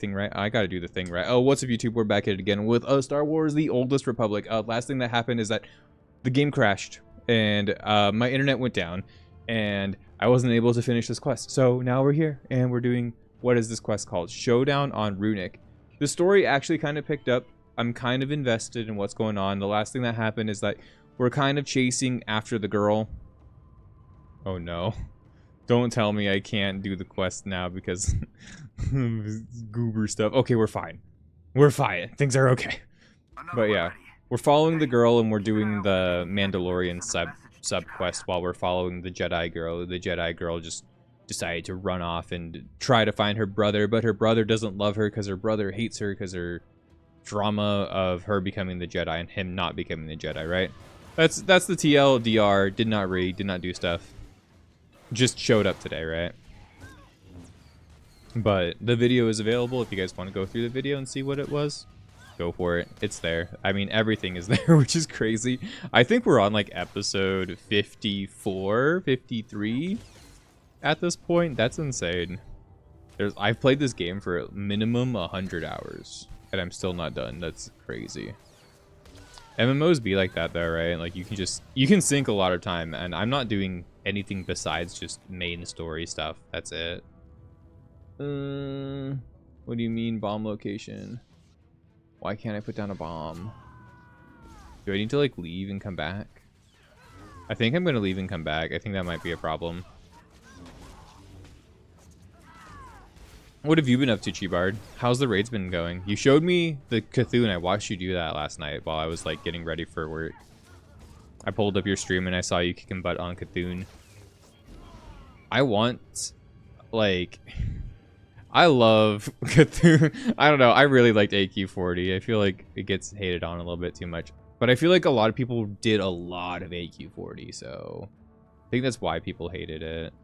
thing right. I gotta do the thing right. Oh, what's up, YouTube? We're back at it again with Star Wars: The Oldest Republic. Last thing that happened is that the game crashed and my internet went down, and I wasn't able to finish this quest. So now we're here and we're doing, what is this quest called? Showdown on Runic. The story actually kind of picked up. I'm kind of invested in what's going on. The last thing that happened is that we're kind of chasing after the girl. Oh no. Don't tell me I can't do the quest now because goober stuff. Okay, we're fine. We're fine. Things are okay. But yeah, we're following the girl and we're doing the Mandalorian sub quest while we're following the Jedi girl. The Jedi girl just decided to run off and try to find her brother, but her brother doesn't love her because her brother hates her because her drama of her becoming the Jedi and him not becoming the Jedi, right? That's the TLDR. Did not read, did not do stuff. Just showed up today, right? But the video is available if you guys want to go through the video and see what it was. Go for it. It's there. I mean, everything is there, which is crazy. I think we're on like episode 54, 53 at this point. That's insane. I've played this game for a minimum 100 hours and I'm still not done. That's crazy. MMOs be like that though, right? Like you can sink a lot of time, and I'm not doing anything besides just main story stuff. That's it. What do you mean bomb location? Why can't I put down a bomb? Do I need to like leave and come back? I think I'm gonna leave and come back. I think that might be a problem. What have you been up to, Chibard? How's the raids been going? You showed me the Cthulhu. I watched you do that last night while I was like getting ready for work. I pulled up your stream and I saw you kicking butt on Cthulhu. I want, like, I love Cthulhu. I don't know. I really liked AQ40. I feel like it gets hated on a little bit too much. But I feel like a lot of people did a lot of AQ40, so I think that's why people hated it.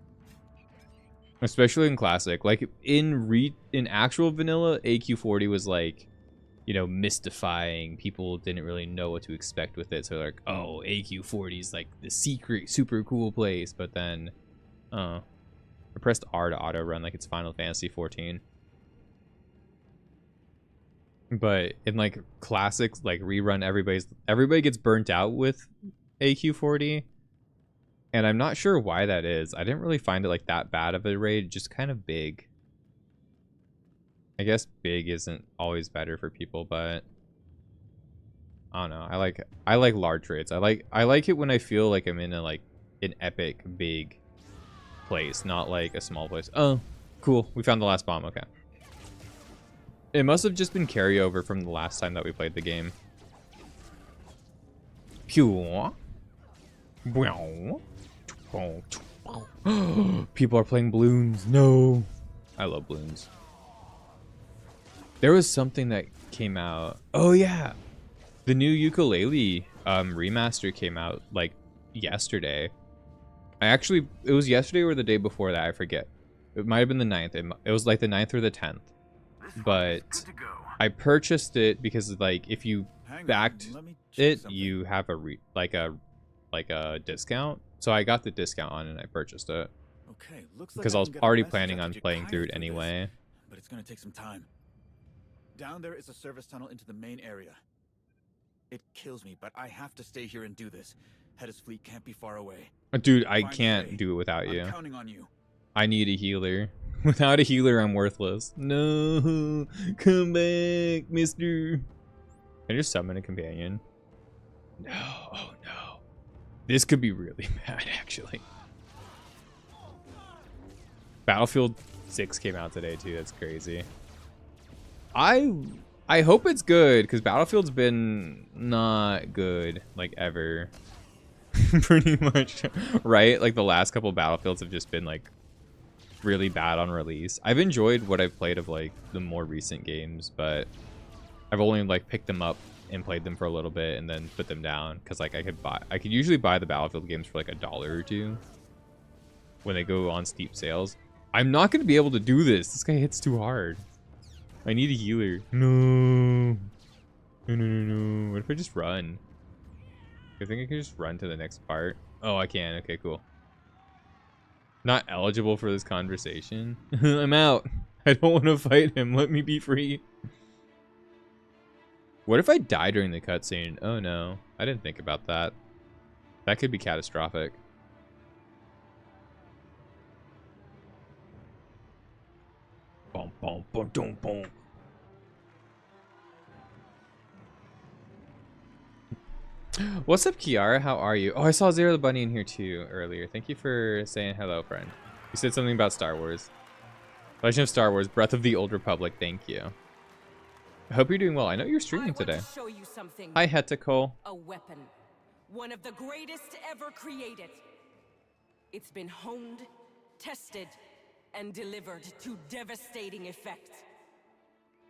Especially in classic. Like in actual vanilla, AQ40 was like, you know, mystifying. People didn't really know what to expect with it. So like, oh, AQ40 is like the secret, super cool place. But then, I pressed R to auto run like it's Final Fantasy 14. But in like classics, like rerun, everybody gets burnt out with AQ40. And I'm not sure why that is. I didn't really find it like that bad of a raid, just kind of big. I guess big isn't always better for people, but I don't know. I like large raids. I like it when I feel like I'm in a like an epic big place, not like a small place. Oh, cool. We found the last bomb. Okay. It must have just been carryover from the last time that we played the game. Pew. People are playing balloons. No. I love balloons. There was something that came out. Oh yeah. The new ukulele remaster came out like yesterday. It was yesterday or the day before that, I forget. It might have been the 9th. It was like the 9th or the 10th. But I purchased it because like if you backed it, you have a discount. So I got the discount on it and I purchased it. Okay, looks like because I was already planning on playing through it anyway. But it's gonna take some time. Down there is a service tunnel into the main area. It kills me, but I have to stay here and do this. Hedda's fleet can't be far away. Dude, I can't do it without you. I'm counting on you. I need a healer. Without a healer, I'm worthless. No, come back, mister. Can I just summon a companion? No, oh no. This could be really bad, actually. Battlefield 6 came out today, too. That's crazy. I hope it's good, because Battlefield's been not good, like, ever. Pretty much, right? Like, the last couple Battlefields have just been, like, really bad on release. I've enjoyed what I've played of, like, the more recent games, but I've only, like, picked them up and played them for a little bit and then put them down because like I could usually buy the Battlefield games for like $1 or $2 when they go on steep sales. I'm not going to be able to do this. This guy hits too hard. I need a healer. No. No. What if I just run? I think I can just run to the next part. Oh, I can. Okay, cool. Not eligible for this conversation. I'm out. I don't want to fight him. Let me be free. What if I die during the cutscene? Oh no, I didn't think about that. That could be catastrophic. Boom, boom, boom, boom, boom. What's up, Kiara? How are you? Oh, I saw Zero the Bunny in here too earlier. Thank you for saying hello, friend. You said something about Star Wars. Legend of Star Wars, Breath of the Old Republic. Thank you. I hope you're doing well. I know you're streaming today. Show you something. Hi, Hetacole. A weapon. One of the greatest ever created. It's been honed, tested, and delivered to devastating effect.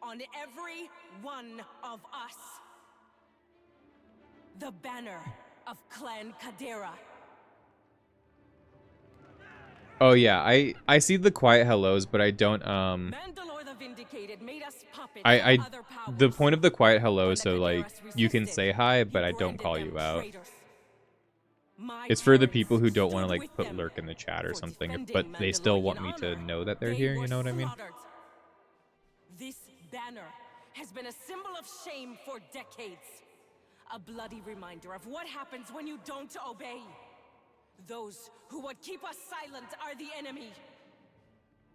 On every one of us. The banner of Clan Kadera. Oh yeah, I see the quiet hellos, but I don't Mandalore the Vindicated made us puppets I of other powers. the point of the quiet hello is When so the like Kaderas you can resisted, say hi, but I don't branded call them you out. traitors. My It's for the parents people who don't want to stood like with put them lurk in the chat or for something, defending but they still want me Mandalorian to honor. know that they're They here, you were know what I mean? slaughtered. This banner has been a symbol of shame for decades. A bloody reminder of what happens when you don't obey. Those who would keep us silent are the enemy.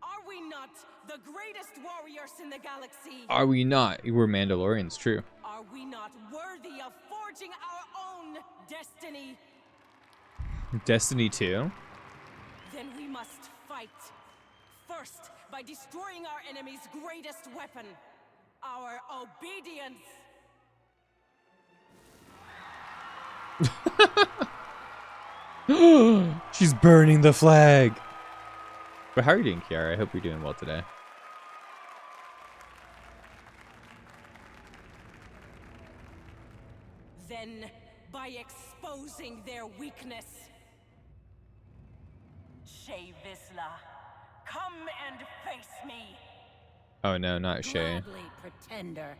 Are we not the greatest warriors in the galaxy? Are we not? We're Mandalorians, true. Are we not worthy of forging our own destiny? Destiny 2? Then we must fight. First, by destroying our enemy's greatest weapon, our obedience. She's burning the flag. But how are you doing, Kiara? I hope you're doing well today. Then, by exposing their weakness. Shay Vizsla, come and face me. Oh no, not Shay. Gladly, pretender.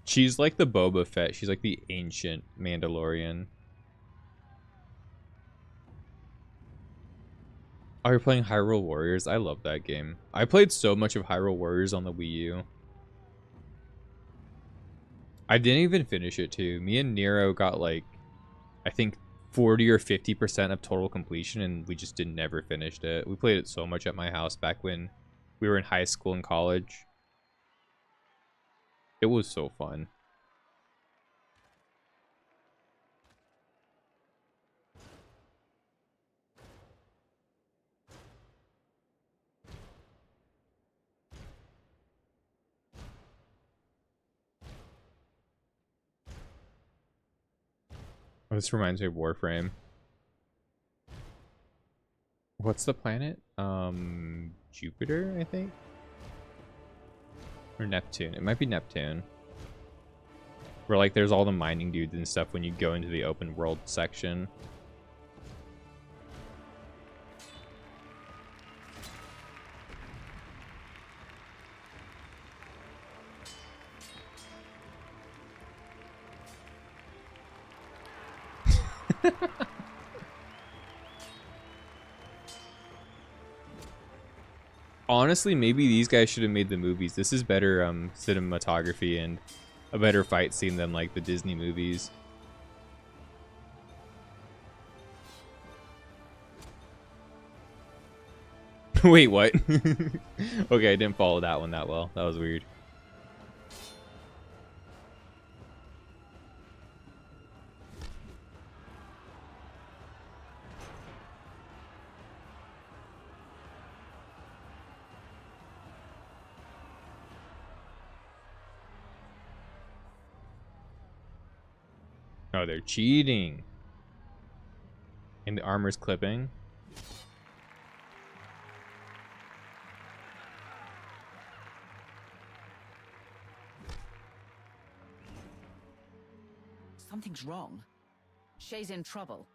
She's like the Boba Fett. She's like the ancient Mandalorian. Oh, you're playing Hyrule Warriors? I love that game. I played so much of Hyrule Warriors on the Wii U. I didn't even finish it too. Me and Nero got like, I think 40 or 50% of total completion, and we just never finished it. We played it so much at my house back when we were in high school and college. It was so fun. Oh, this reminds me of Warframe. What's the planet? Jupiter, I think? Or Neptune. It might be Neptune. Where like there's all the mining dudes and stuff when you go into the open world section. Honestly, maybe these guys should have made the movies. This is better cinematography and a better fight scene than like the Disney movies. Wait, what? Okay, I didn't follow that one that well. That was weird. Oh, they're cheating. And the armor's clipping. Something's wrong. Shay's in trouble.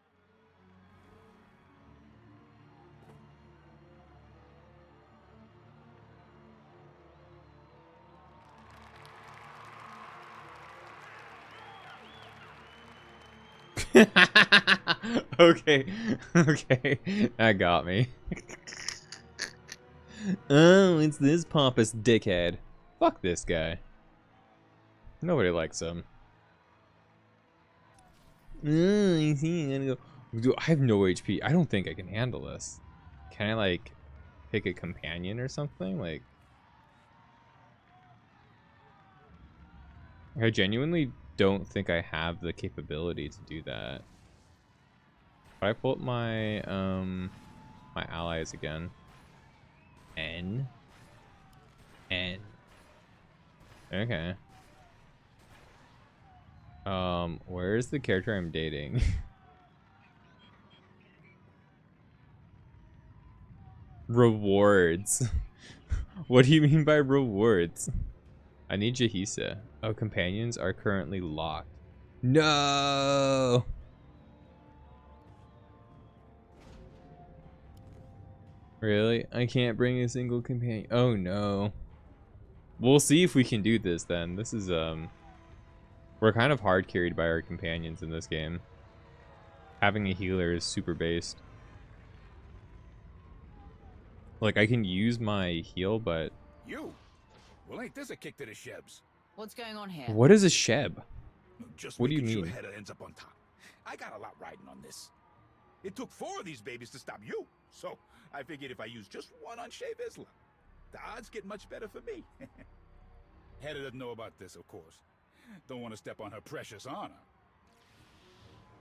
Okay. Okay. That got me. Oh, it's this pompous dickhead. Fuck this guy. Nobody likes him. Oh, I see. I'm gonna go. Dude, I have no HP. I don't think I can handle this. Can I, like, pick a companion or something? Like, I genuinely don't think I have the capability to do that. If I pull up my, my allies again. N. Okay. Where's the character I'm dating? Rewards. What do you mean by rewards? I need Jahisa. Oh, companions are currently locked. No! Really? I can't bring a single companion. Oh no. We'll see if we can do this then. This is, we're kind of hard carried by our companions in this game. Having a healer is super based. Like, I can use my heal, but... You? Well, ain't this a kick to the shebs? What's going on here? What is a sheb? Just What do you making mean? Sure Hedda ends up on top. I got a lot riding on this. It took 4 of these babies to stop you, so I figured if I use just one on Shave Isla, the odds get much better for me. Hedda doesn't know about this, of course. Don't want to step on her precious honor.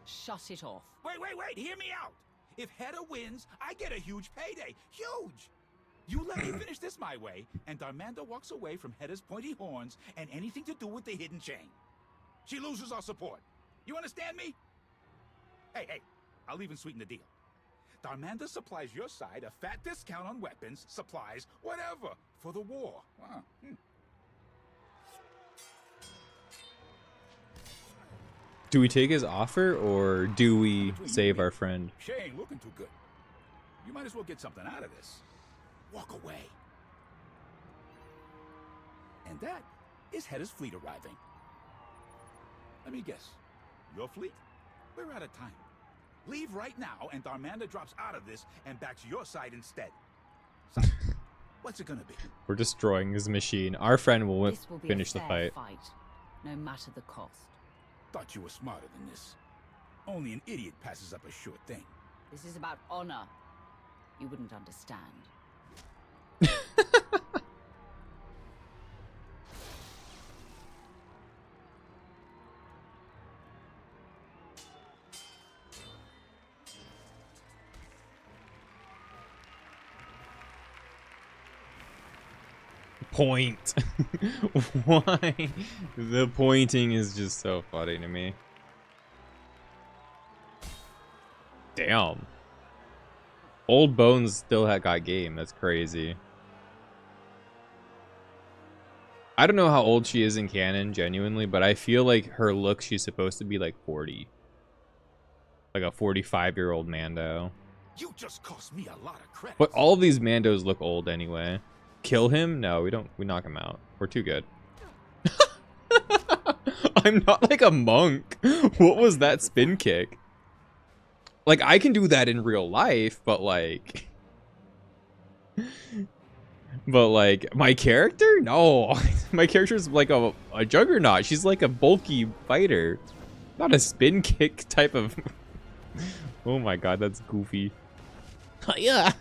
Shut it off. Wait, hear me out. If Hedda wins, I get a huge payday. Huge! You let me finish this my way, and Darmanda walks away from Hedda's pointy horns and anything to do with the hidden chain. She loses our support. You understand me? Hey, I'll even sweeten the deal. Darmanda supplies your side a fat discount on weapons, supplies, whatever, for the war. Wow. Do we take his offer, or do we save our friend? Shay ain't looking too good. You might as well get something out of this. Walk away. And that is Hedda's fleet arriving. Let me guess. Your fleet? We're out of time. Leave right now, and Darmanda drops out of this and backs your side instead. So, what's it gonna be? We're destroying his machine. Our friend will This will be finish a the fair fight. no matter the cost. Thought you were smarter than this. Only an idiot passes up a sure thing. This is about honor. You wouldn't understand. Point. Why? The pointing is just so funny to me. Damn. Old Bones still got game. That's crazy. I don't know how old she is in canon, genuinely, but I feel like her look, she's supposed to be like 40. Like a 45-year-old Mando. You just cost me a lot of credit. But all of these Mandos look old anyway. Kill him? No, we don't. We knock him out. We're too good. I'm not like a monk. What was that spin kick? Like, I can do that in real life, but like... But like, my character? No. My character's like a juggernaut. She's like a bulky fighter. Not a spin kick type of... Oh my god, that's goofy. Yeah.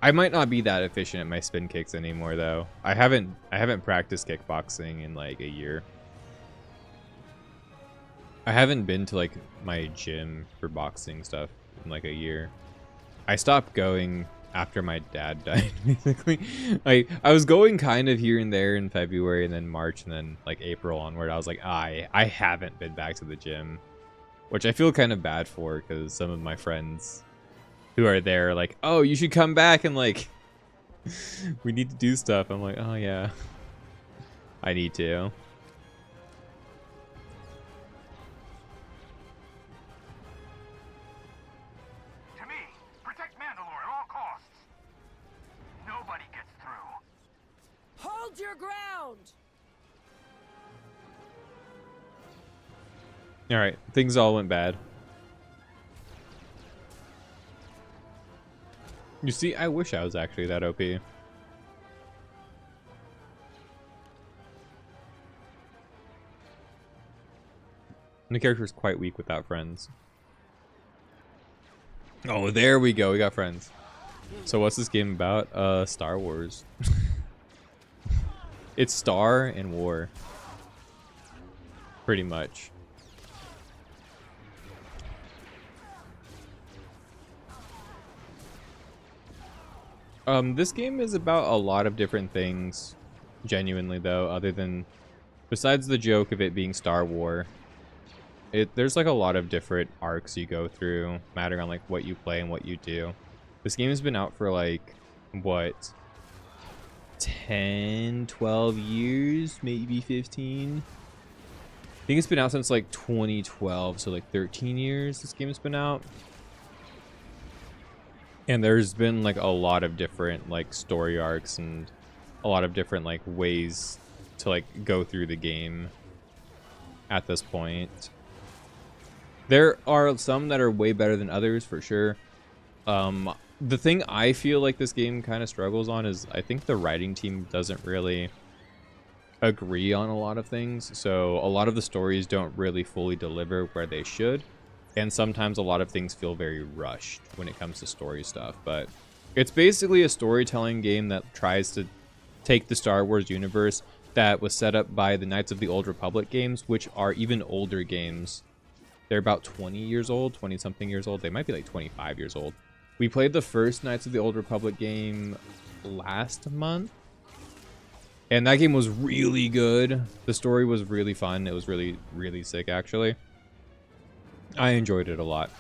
I might not be that efficient at my spin kicks anymore, though. I haven't practiced kickboxing in like a year. I haven't been to like my gym for boxing stuff in like a year. I stopped going after my dad died, basically. I was going kind of here and there in February, and then March, and then like April onward. I was like, I haven't been back to the gym, which I feel kind of bad for, because some of my friends who are there like, oh, you should come back, and like we need to do stuff. I'm like, oh yeah, I need to. To me, protect Mandalore at all costs. Nobody gets through. Hold your ground! All right, things all went bad. You see, I wish I was actually that OP. And the character is quite weak without friends. Oh, there we go. We got friends. So what's this game about? Star Wars. It's Star and War. Pretty much. This game is about a lot of different things, genuinely though, other than, besides the joke of it being Star War, there's like a lot of different arcs you go through, mattering on like what you play and what you do. This game has been out for like, what, 10, 12 years, maybe 15? I think it's been out since like 2012, so like 13 years this game has been out. And there's been like a lot of different like story arcs and a lot of different like ways to like go through the game at this point. There are some that are way better than others for sure. The thing I feel like this game kind of struggles on is I think the writing team doesn't really agree on a lot of things. So a lot of the stories don't really fully deliver where they should. And sometimes a lot of things feel very rushed when it comes to story stuff. But it's basically a storytelling game that tries to take the Star Wars universe that was set up by the Knights of the Old Republic games, which are even older games. They're about 20 years old, 20-something years old. They might be like 25 years old. We played the first Knights of the Old Republic game last month. And that game was really good. The story was really fun. It was really, really sick, actually. I enjoyed it a lot.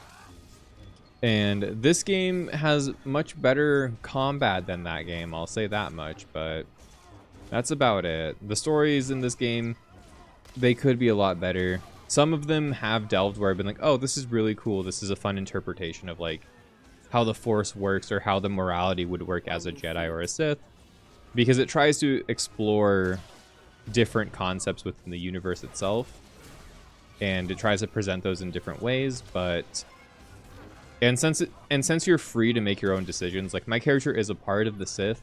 And this game has much better combat than that game, I'll say that much, but that's about it. The stories in this game, they could be a lot better. Some of them have delved where I've been like, oh, this is really cool. This is a fun interpretation of like how the Force works or how the morality would work as a Jedi or a Sith, because it tries to explore different concepts within the universe itself. And it tries to present those in different ways, but since you're free to make your own decisions, like my character is a part of the Sith,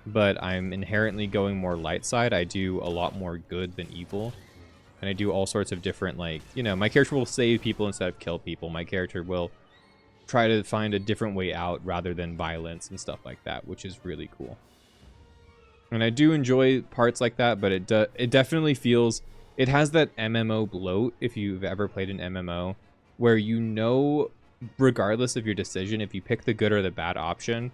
but I'm inherently going more light side. I do a lot more good than evil, and I do all sorts of different, like, you know, my character will save people instead of kill people. My character will try to find a different way out rather than violence and stuff like that, which is really cool. And I do enjoy parts like that, but it definitely feels. It has that MMO bloat, if you've ever played an MMO, where you know, regardless of your decision, if you pick the good or the bad option,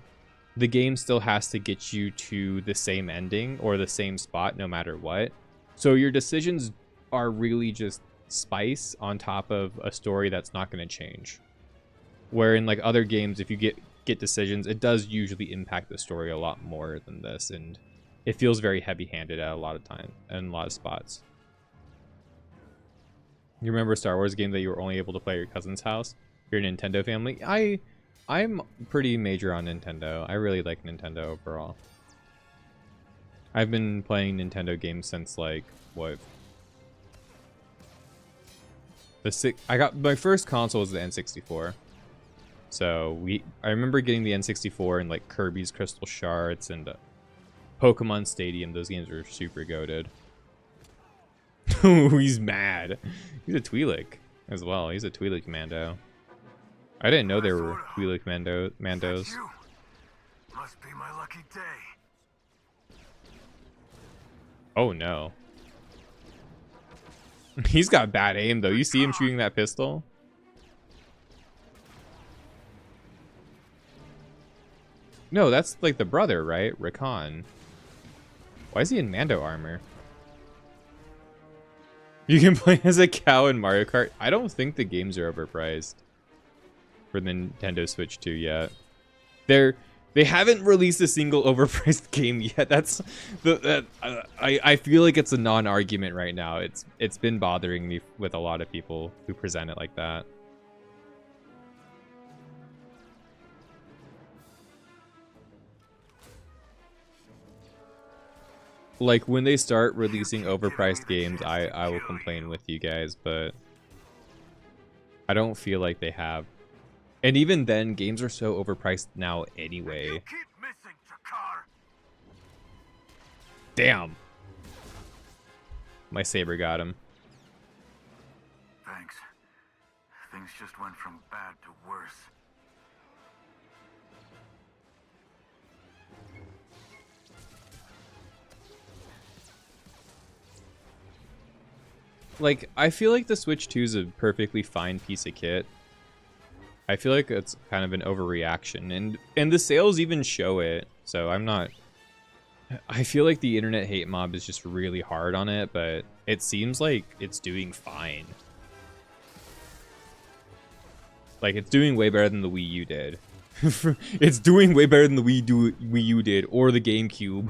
the game still has to get you to the same ending or the same spot no matter what. So your decisions are really just spice on top of a story that's not going to change. Where in like other games, if you get decisions, it does usually impact the story a lot more than this, and it feels very heavy-handed at a lot of time and a lot of spots. You remember a Star Wars game that you were only able to play at your cousin's house? Your Nintendo family? I'm pretty major on Nintendo. I really like Nintendo overall. I've been playing Nintendo games since like what? I got my first console was the N64. So I remember getting the N64 and like Kirby's Crystal Shards and Pokemon Stadium. Those games were super goated. He's mad. He's a Twi'lek as well. He's a Twi'lek Mando. I didn't know there were Twi'lek Mandos. Must be my lucky day. Oh no. He's got bad aim though. You see him shooting that pistol? No, that's like the brother, right? Rakan. Why is he in Mando armor? You can play as a cow in Mario Kart. I don't think the games are overpriced for the Nintendo Switch 2 yet. They haven't released a single overpriced game yet. That's I feel like it's a non-argument right now. It's been bothering me with a lot of people who present it like that. Like, when they start releasing overpriced games, I will complain with you guys, but I don't feel like they have. And even then, games are so overpriced now You anyway. keep missing, Jakar. Damn. My saber got him. Thanks. Things just went from bad to worse. Like, I feel like the Switch 2 is a perfectly fine piece of kit. I feel like it's kind of an overreaction, and the sales even show it. So I'm not. I feel like the internet hate mob is just really hard on it, but it seems like it's doing fine. Like, it's doing way better than the Wii U did. It's doing way better than the Wii U did, or the GameCube.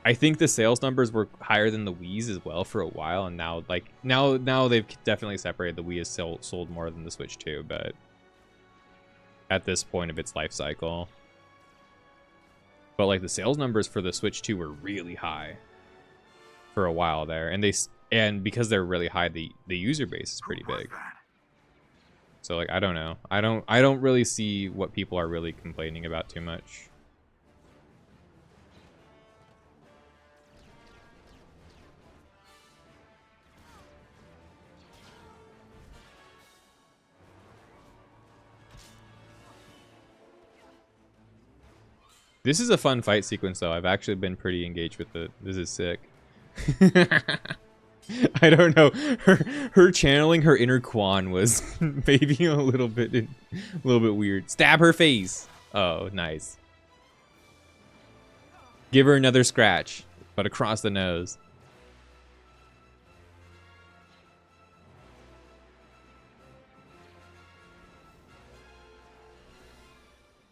I think the sales numbers were higher than the Wii's as well for a while, and now, like, now they've definitely separated. The Wii has sold more than the Switch 2, but at this point of its life cycle. But like the sales numbers for the Switch 2 were really high for a while there, and because they're really high, the user base is pretty big. So like, I don't know. I don't really see what people are really complaining about too much. This is a fun fight sequence, though. I've actually been pretty engaged with it. This is sick. I don't know. Her channeling her inner Quan was maybe a little bit weird. Stab her face. Oh, nice. Give her another scratch, but across the nose.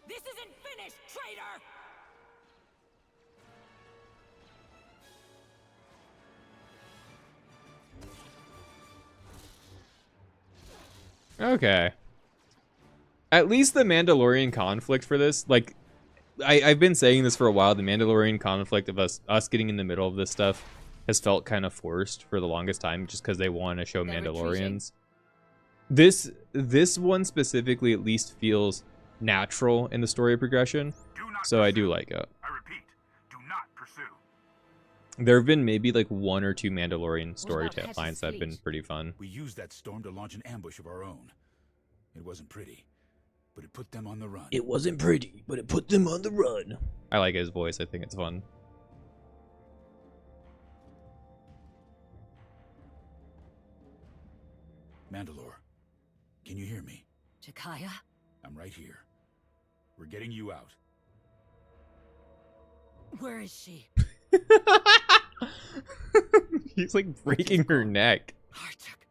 This isn't finished, traitor! Okay. At least the Mandalorian conflict for this, like, I've been saying this for a while, the Mandalorian conflict of us getting in the middle of this stuff has felt kind of forced for the longest time, just because they want to show Mandalorians. This one specifically at least feels natural in the story progression, so I do like it. I repeat, do not pursue. There have been maybe like one or two Mandalorian story about Hess's lines that have been fleet? pretty fun. We used that storm to launch an ambush of our own. It wasn't pretty, but it put them on the run. It wasn't pretty, but it put them on the run. I like his voice. I think it's fun. Mandalore, can you hear me? Jakaya? I'm right here. We're getting you out. Where is she? He's like breaking her neck. Artuk.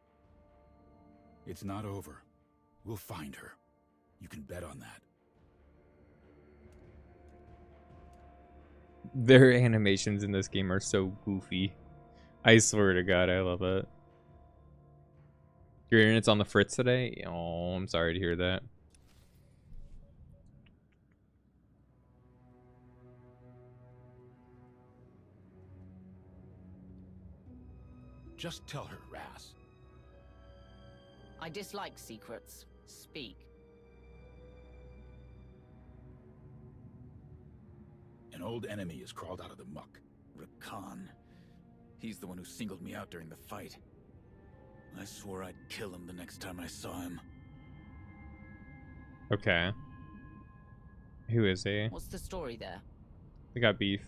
It's not over. We'll find her. You can bet on that. Their animations in this game are so goofy. I swear to God, I love it. Your internet's on the fritz today? Oh, I'm sorry to hear that. Just tell her, Raz. I dislike secrets. Speak. An old enemy has crawled out of the muck. Rakan. He's the one who singled me out during the fight. I swore I'd kill him the next time I saw him. Okay. Who is he? What's the story there? We got beef.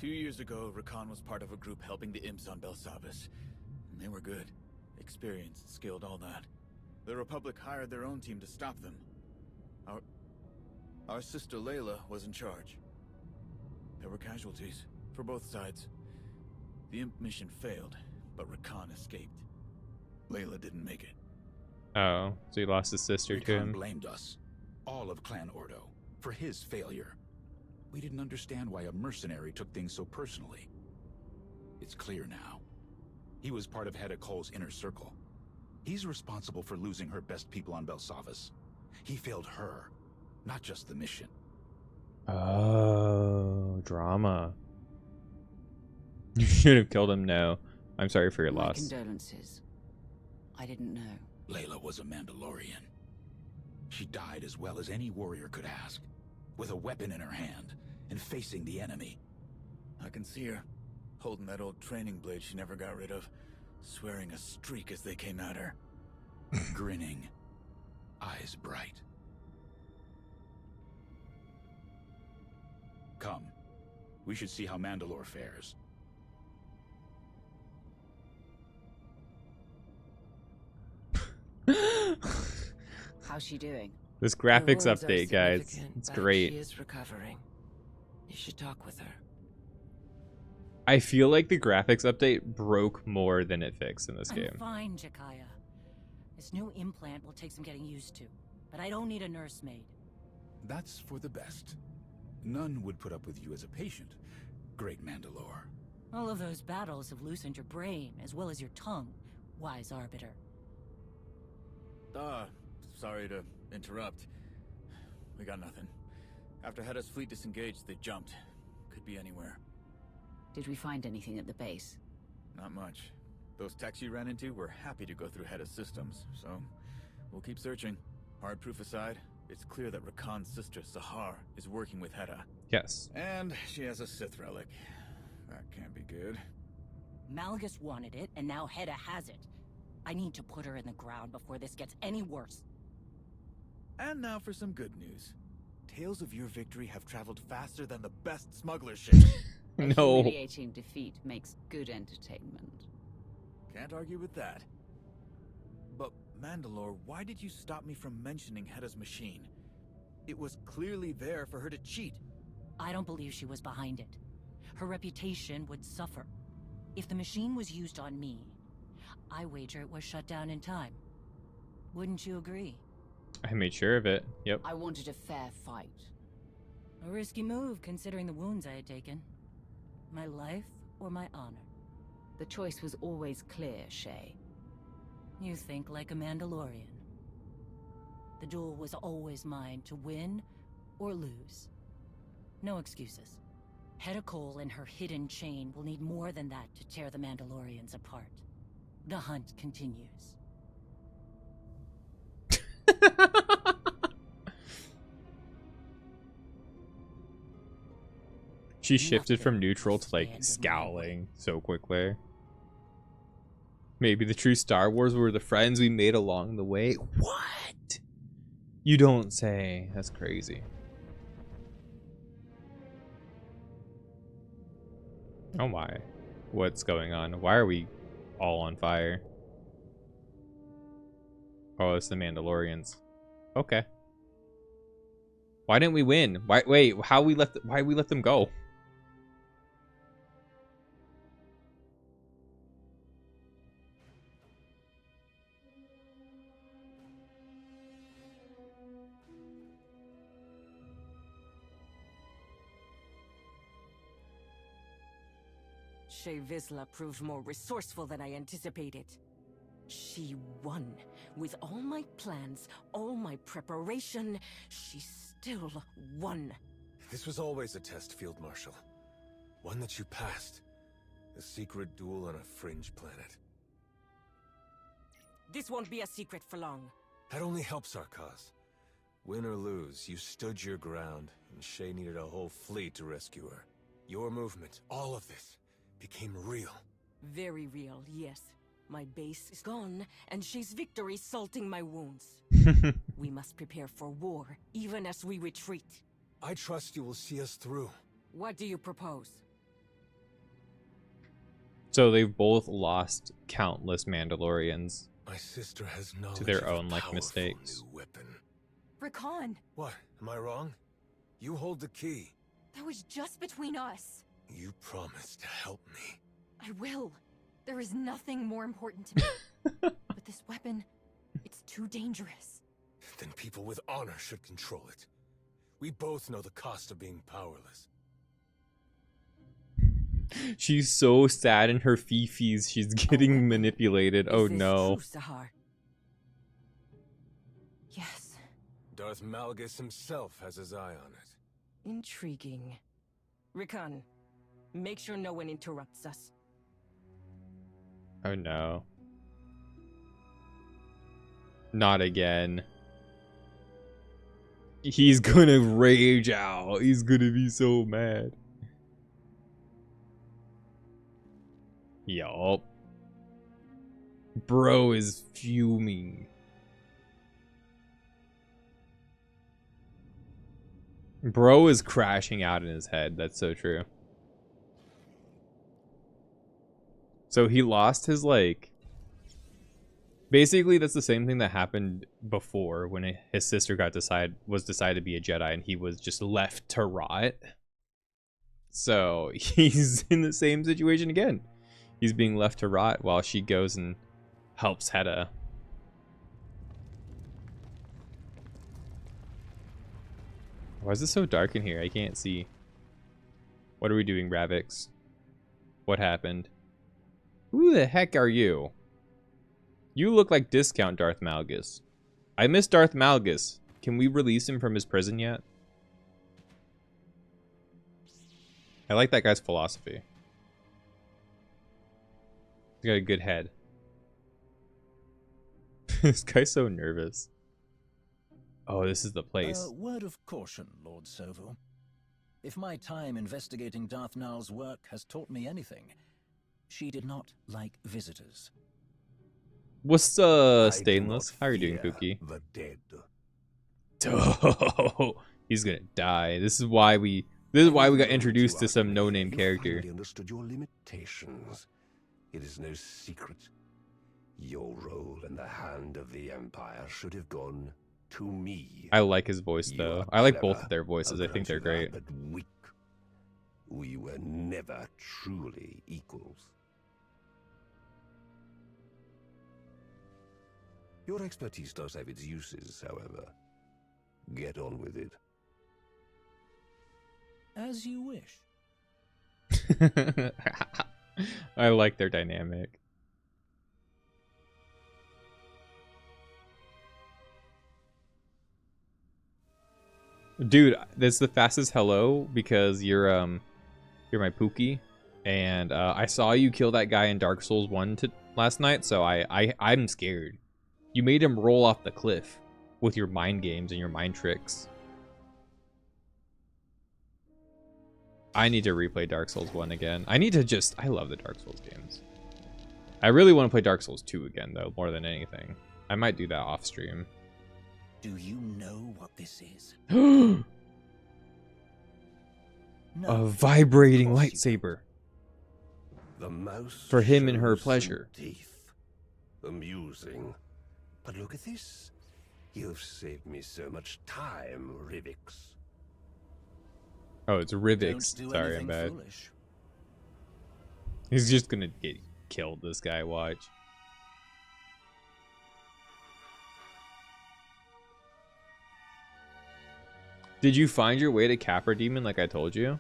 2 years ago, Rakan was part of a group helping the imps on Belsavis. And they were good. Experienced, skilled, all that. The Republic hired their own team to stop them. Our sister Layla was in charge. There were casualties, for both sides. The imp mission failed, but Rakan escaped. Layla didn't make it. Oh, so he lost his sister to Rakan him. blamed us, all of Clan Ordo, for his failure. We didn't understand why a mercenary took things so personally. It's clear now. He was part of Hedda Cole's inner circle. He's responsible for losing her best people on Belsavis. He failed her, not just the mission. Oh, drama. You should have killed him. No, I'm sorry for your My loss. condolences. I didn't know. Layla was a Mandalorian. She died as well as any warrior could ask, with a weapon in her hand and facing the enemy. I can see her, holding that old training blade she never got rid of, swearing a streak as they came at her. Grinning, eyes bright. Come, we should see how Mandalore fares. How's she doing? This Her graphics wounds are update, guys. significant, It's but great. She is recovering. You should talk with her. I feel like the graphics update broke more than it fixed in this I'm game. fine, Jakaya. This new implant will take some getting used to, but I don't need a nursemaid. That's for the best. None would put up with you as a patient, great Mandalore. All of those battles have loosened your brain, as well as your tongue, wise arbiter. Sorry to interrupt. We got nothing. After Hedda's fleet disengaged, they jumped. Could be anywhere. Did we find anything at the base? Not much. Those techs you ran into were happy to go through Hedda's systems, so we'll keep searching. Hard proof aside, it's clear that Rakan's sister, Sahar, is working with Hedda. Yes. And she has a Sith relic. That can't be good. Malgus wanted it, and now Hedda has it. I need to put her in the ground before this gets any worse. And now for some good news. Tales of your victory have traveled faster than the best smuggler ships. A No. humiliating defeat makes good entertainment. Can't argue with that. But Mandalore, why did you stop me from mentioning Hedda's machine? It was clearly there for her to cheat. I don't believe she was behind it. Her reputation would suffer. If the machine was used on me, I wager it was shut down in time. Wouldn't you agree? I made sure of it. Yep. I wanted a fair fight. A risky move, considering the wounds I had taken. My life or my honor? The choice was always clear, Shay. You think like a Mandalorian. The duel was always mine to win or lose. No excuses. Hedda Cole and her hidden chain will need more than that to tear the Mandalorians apart. The hunt continues. She shifted from Nothing neutral will to like stand in my scowling so quickly. Maybe the true Star Wars were the friends we made along the way. What? You don't say. That's crazy. Oh my. What's going on? Why are we all on fire? Oh, it's the Mandalorians. Okay. Why didn't we win? Wait, why we let them go? Shay Vizsla proved more resourceful than I anticipated. She won. With all my plans, all my preparation, she still won. This was always a test, Field Marshal. One that you passed. A secret duel on a fringe planet. This won't be a secret for long. That only helps our cause. Win or lose, you stood your ground, and Shay needed a whole fleet to rescue her. Your movement, all of this, became real. Very real, yes. My base is gone, and Shay's victory salting my wounds. We must prepare for war, even as we retreat. I trust you will see us through. What do you propose? So they've both lost countless Mandalorians My sister has knowledge to their of a own like powerful mistakes. new weapon. Rakan, What? Am I wrong? You hold the key. that was just between us. You promised to help me. I will. There is nothing more important to me. But this weapon, it's too dangerous. Then people with honor should control it. We both know the cost of being powerless. She's so sad in her fifis. She's getting manipulated. Oh Is this no. true, Sahar? Yes. Darth Malgus himself has his eye on it. Intriguing. Rakan, make sure no one interrupts us. Oh no. Not again. He's gonna rage out. He's gonna be so mad. Yup. Bro is fuming. Bro is crashing out in his head. That's so true. So he lost his, like... Basically, that's the same thing that happened before when his sister was decided to be a Jedi and he was just left to rot. So he's in the same situation again. He's being left to rot while she goes and helps Hedda. Why is it so dark in here? I can't see. What are we doing, Ravix? What happened? Who the heck are you? You look like discount Darth Malgus. I miss Darth Malgus. Can we release him from his prison yet? I like that guy's philosophy. He's got a good head. This guy's so nervous. Oh, this is the place. A word of caution, Lord Sovu. If my time investigating Darth Nal's work has taught me anything, she did not like visitors. What's Stainless? How are you doing, Pookie? The dead. Oh, he's gonna die. This is why we got introduced to some no-name character. You finally understood your limitations. It is no secret. Your role in the hand of the Empire should have gone to me. I like his voice though. I like both of their voices. I think they're great. But weak. We were never truly equals. Your expertise does have its uses, however. Get on with it. As you wish. I like their dynamic. Dude, that's the fastest hello because you're my Pookie, and I saw you kill that guy in Dark Souls 1 last night, so I'm scared. You made him roll off the cliff with your mind games and your mind tricks. I need to replay Dark Souls 1 again. I love the Dark Souls games. I really want to play Dark Souls 2 again, though, more than anything. I might do that off stream. Do you know what this is? A vibrating lightsaber. The mouse for him and her shows pleasure. some teeth. Amusing. But look at this. You've saved me so much time, Rivix. Oh, it's Rivix. Sorry, I'm bad. Foolish. He's just gonna get killed, this guy. Watch. Did you find your way to Capra Demon like I told you?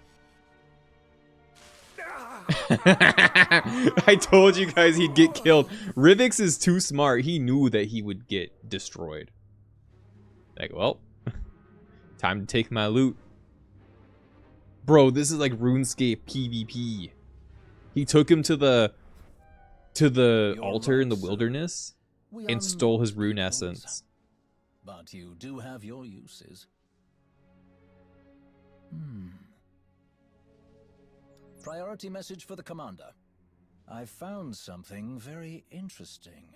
I told you guys he'd get killed. Rivix is too smart. He knew that he would get destroyed. Like, well, time to take my loot. Bro, this is like RuneScape PvP. He took him to the altar in the wilderness and stole his rune essence. But you do have your uses. Priority message for the commander. I found something very interesting.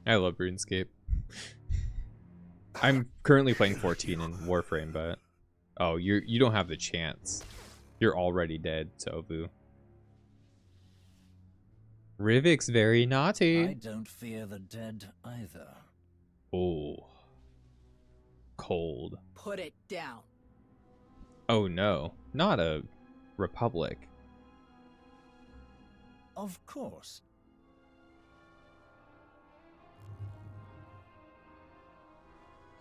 I love RuneScape. I'm currently playing 14 in Warframe, but oh, you don't have the chance. You're already dead, Sovu. Rivik's very naughty. I don't fear the dead either. Oh. Cold. Put it down. Oh no, not a republic. Of course.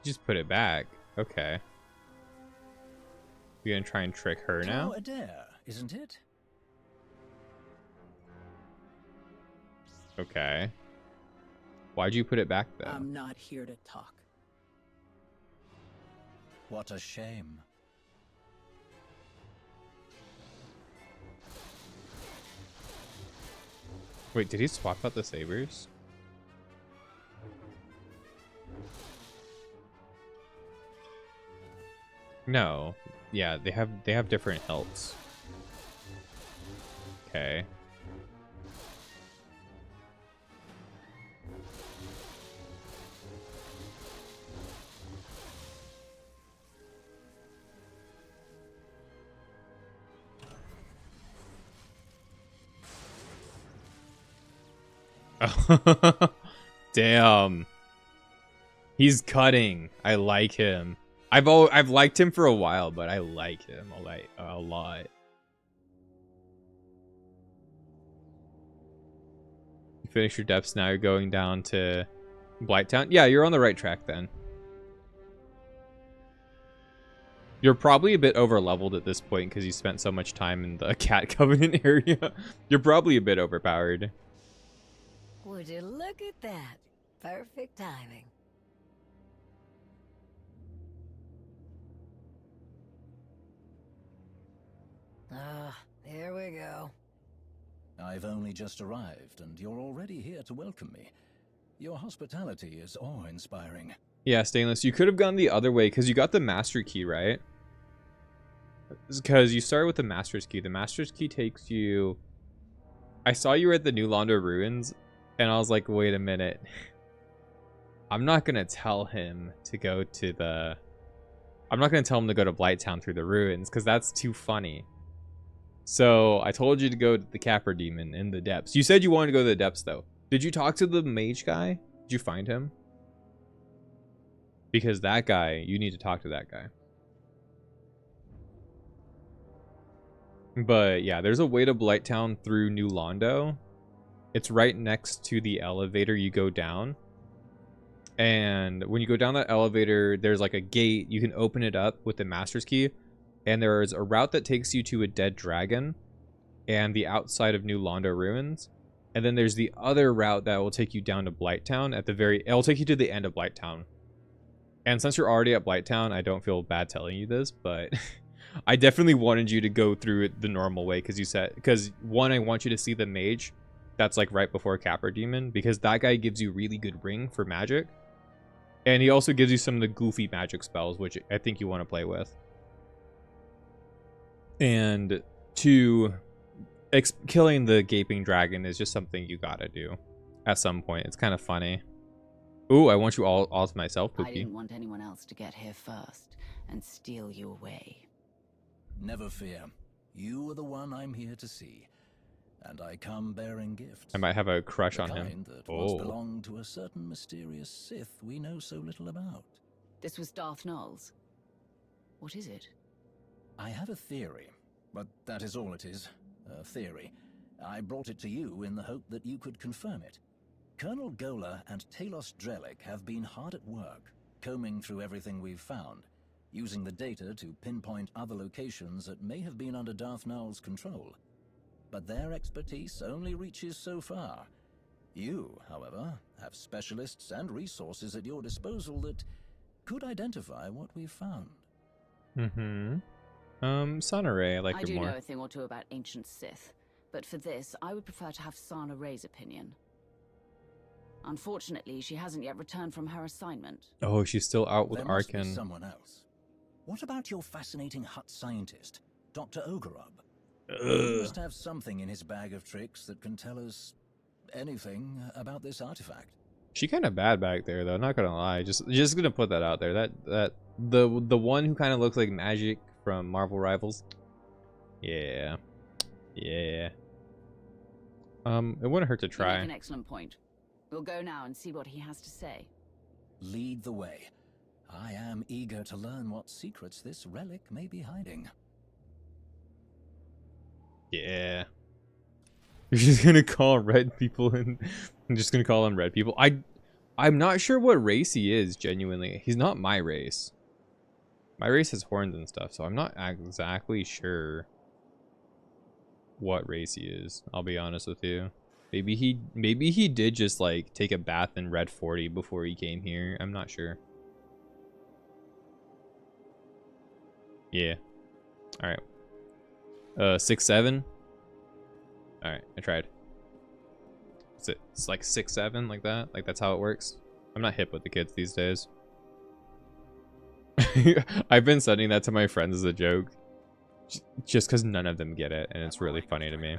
Just put it back. Okay. You're gonna try and trick her now? Adair, isn't it? Okay. Why'd you put it back though? I'm not here to talk. What a shame. Wait, did he swap out the sabers? No. Yeah, they have different hilts. Okay. Damn. He's cutting. I like him. I've liked him for a while, but I like him a lot. You finish your depths now. You're going down to Blighttown. Yeah, you're on the right track then. You're probably a bit over leveled at this point because you spent so much time in the Cat Covenant area. You're probably a bit overpowered. Would you look at that? Perfect timing. Here we go. I've only just arrived, and you're already here to welcome me. Your hospitality is awe-inspiring. Yeah, Stainless, you could have gone the other way because you got the Master Key, right? Because you started with the Master's Key. The Master's Key takes you... I saw you were at the New Londo Ruins, and I was like, wait a minute. I'm not going to tell him to go to the... I'm not going to tell him to go to Blighttown through the ruins, because that's too funny. So, I told you to go to the Capra Demon in the depths. You said you wanted to go to the depths, though. Did you talk to the mage guy? Did you find him? Because that guy, you need to talk to that guy. But yeah, there's a way to Blighttown through New Londo. It's right next to the elevator you go down. And when you go down that elevator, there's like a gate. You can open it up with the Master's Key. And there's a route that takes you to a dead dragon and the outside of New Londo Ruins. And then there's the other route that will take you down to Blighttown at the very... It'll take you to the end of Blighttown. And since you're already at Blighttown, I don't feel bad telling you this, but I definitely wanted you to go through it the normal way because you said... Because, one, I want you to see the mage that's like right before Capra Demon, because that guy gives you really good ring for magic. And he also gives you some of the goofy magic spells, which I think you want to play with. And two, killing the gaping dragon is just something you gotta do at some point. It's kind of funny. Ooh, I want you all to myself, Pookie. I didn't want anyone else to get here first and steal you away. Never fear. You are the one I'm here to see. And I come bearing gifts. I might have a crush on the him. kind that once belonged to a certain mysterious Sith we know so little about. This was Darth Nulls. What is it? I have a theory, but that is all it is. A theory. I brought it to you in the hope that you could confirm it. Colonel Gola and Talos Drellick have been hard at work, combing through everything we've found, using the data to pinpoint other locations that may have been under Darth Nulls' control. But their expertise only reaches so far. You, however, have specialists and resources at your disposal that could identify what we've found. Mm-hmm. Sana Ray, I like her more. I do know a thing or two about ancient Sith, but for this, I would prefer to have Sana Ray's opinion. Unfortunately, she hasn't yet returned from her assignment. Oh, she's still out with There must be Arkin. someone else. What about your fascinating Hutt scientist, Dr. Ogorob? He must have something in his bag of tricks that can tell us anything about this artifact. She kind of bad back there, though. Not gonna lie. Just gonna put that out there. That the one who kind of looks like Magic from Marvel Rivals. Yeah, yeah. It wouldn't hurt to You try. make an excellent point. We'll go now and see what he has to say. Lead the way. I am eager to learn what secrets this relic may be hiding. Yeah. You're just gonna call red people and I'm just gonna call them red people. I'm not sure what race he is, genuinely. He's not my race. My race has horns and stuff, so I'm not exactly sure what race he is. I'll be honest with you. Maybe he did just like take a bath in red 40 before he came here. I'm not sure. Yeah. Alright. 6'7". Alright, I tried. It's like 6'7", like that? Like that's how it works? I'm not hip with the kids these days. I've been sending that to my friends as a joke. Just because none of them get it, and it's really funny to me.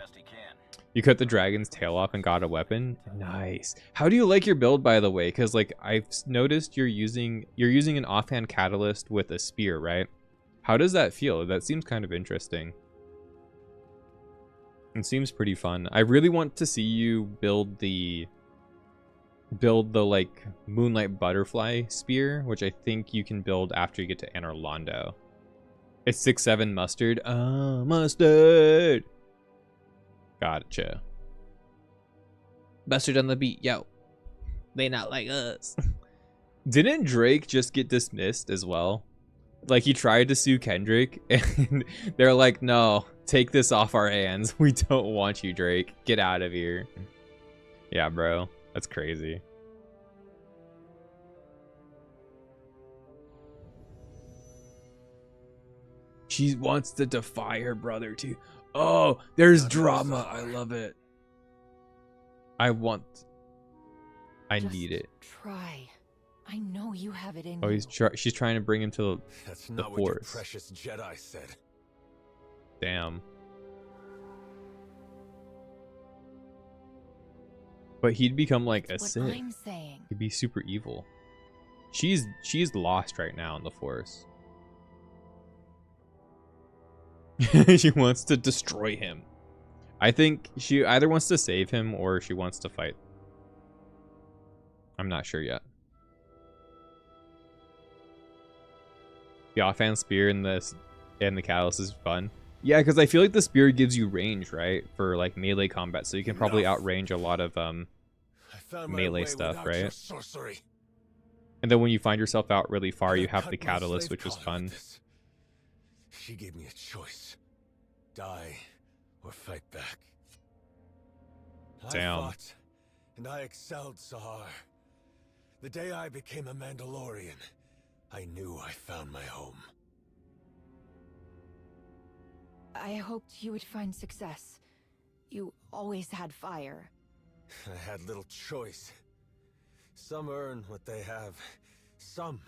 You cut the dragon's tail off and got a weapon? Nice. How do you like your build, by the way? Because, like, I've noticed you're using an offhand catalyst with a spear, right? How does that feel? That seems kind of interesting. It seems pretty fun. I really want to see you build the like moonlight butterfly spear, which I think you can build after you get to Anor Londo. It's 6-7 mustard. Mustard. Gotcha. Mustard on the beat, yo. They not like us. Didn't Drake just get dismissed as well? Like, he tried to sue Kendrick, and they're like, no, take this off our hands. We don't want you, Drake. Get out of here. Yeah, bro. That's crazy. She wants to defy her brother, too. Oh, there's drama. I love it. I need it. Try. I know you have it in Oh, you. she's trying to bring him to That's the not what your Force. precious Jedi said. Damn. But he'd become like a Sith. I'm saying. He'd be super evil. She's lost right now in the Force. She wants to destroy him. I think she either wants to save him or she wants to fight. I'm not sure yet. The offhand spear and the catalyst is fun. Yeah, because I feel like the spear gives you range, right? For like melee combat, so you can probably outrange a lot of melee stuff, right? And then when you find yourself out really far, you have the catalyst, which is fun. She gave me a choice. Die or fight back. Damn. I fought, and I excelled, Sahar. The day I became a Mandalorian, I knew I found my home. I hoped you would find success. You always had fire. I had little choice. Some earn what they have. Some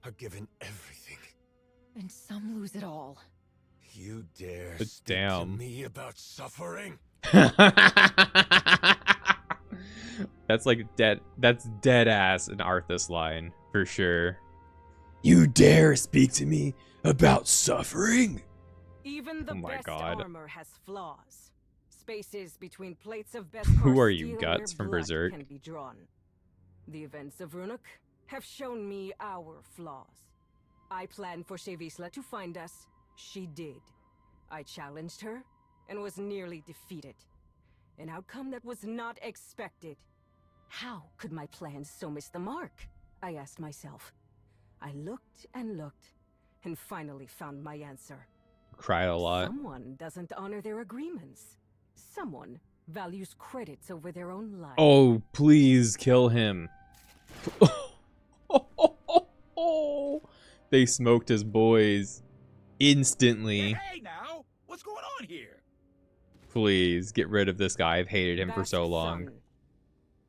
are given everything. And some lose it all. You dare But speak damn. to me about suffering? That's like that's dead ass an Arthas line for sure. You dare speak to me about suffering? Even the Oh my best God. armor has flaws. Spaces between plates of best Who are you, steel Guts where from blood Berserk? Can be drawn. The events of Runuk have shown me our flaws. I planned for Shevisla to find us. She did. I challenged her and was nearly defeated. An outcome that was not expected. How could my plans so miss the mark? I asked myself. I looked and finally found my answer. Cried a lot. Someone doesn't honor their agreements. Someone values credits over their own life. Oh, please kill him. They smoked his boys instantly. Hey now, what's going on here? Please get rid of this guy. I've hated him for Best so long. son.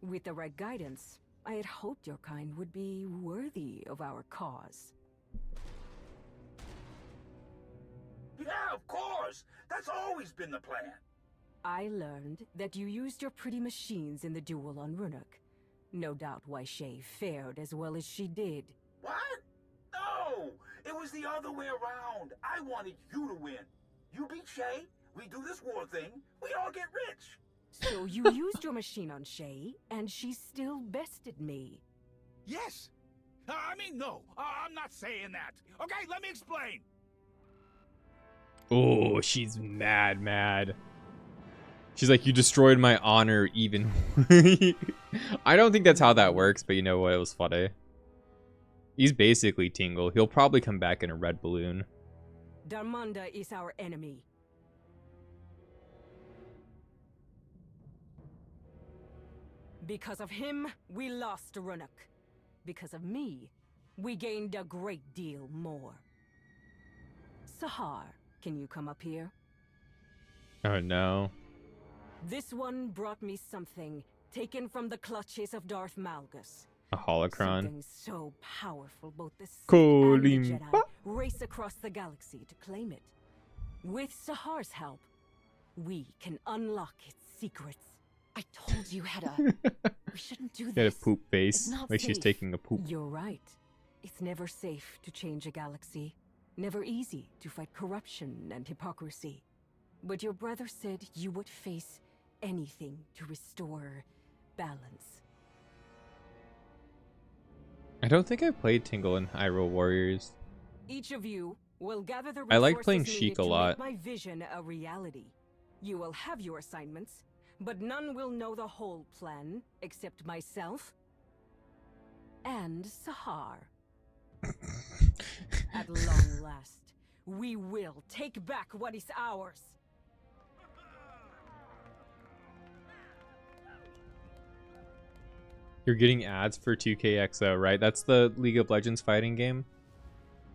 With the right guidance, I had hoped your kind would be worthy of our cause. Yeah, of course. That's always been the plan. I learned that you used your pretty machines in the duel on Runuk. No doubt why Shay fared as well as she did. What? No! It was the other way around. I wanted you to win. You beat Shay, we do this war thing, we all get rich. So you used your machine on Shay, and she still bested me. Yes. I mean, no. I'm not saying that. Okay, let me explain. Oh, she's mad. She's like, you destroyed my honor even. I don't think that's how that works, but you know what? It was funny. He's basically Tingle. He'll probably come back in a red balloon. Darmanda is our enemy. Because of him, we lost Runuk. Because of me, we gained a great deal more. Sahar, can you come up here? Oh no. This one brought me something taken from the clutches of Darth Malgus. A holocron. Something so powerful, both the Sith and the Jedi race across the galaxy to claim it. With Sahar's help, we can unlock its secrets. I told you, Hedda. We shouldn't do this. Got a poop face, It's not like she's safe. taking a poop. You're right. It's never safe to change a galaxy. Never easy to fight corruption and hypocrisy. But your brother said you would face anything to restore balance. I don't think I've played Tingle in Hyrule Warriors. Each of you will gather the I like resources playing needed Sheik a to lot. make my vision a reality. You will have your assignments, but none will know the whole plan except myself and Sahar. At long last, we will take back what is ours. You're getting ads for 2KXO, right? That's the League of Legends fighting game.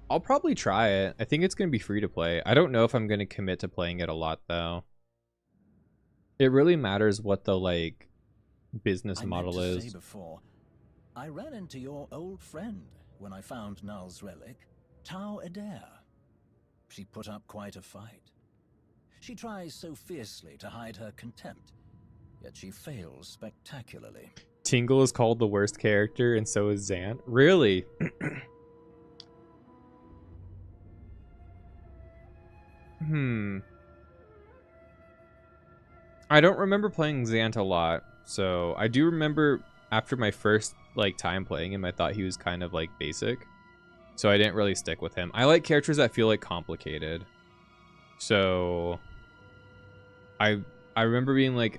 I'll probably try it. I think it's going to be free to play. I don't know if I'm going to commit to playing it a lot, though. It really matters what the, like, business model I meant to is. say before, I ran into your old friend when I found Null's relic, Tau Adair. She put up quite a fight. She tries so fiercely to hide her contempt, yet she fails spectacularly. Tingle is called the worst character, and so is Zant. Really? I don't remember playing Zant a lot, so I do remember after my first like time playing him, I thought he was kind of like basic, so I didn't really stick with him. I like characters that feel like complicated, so I remember being like,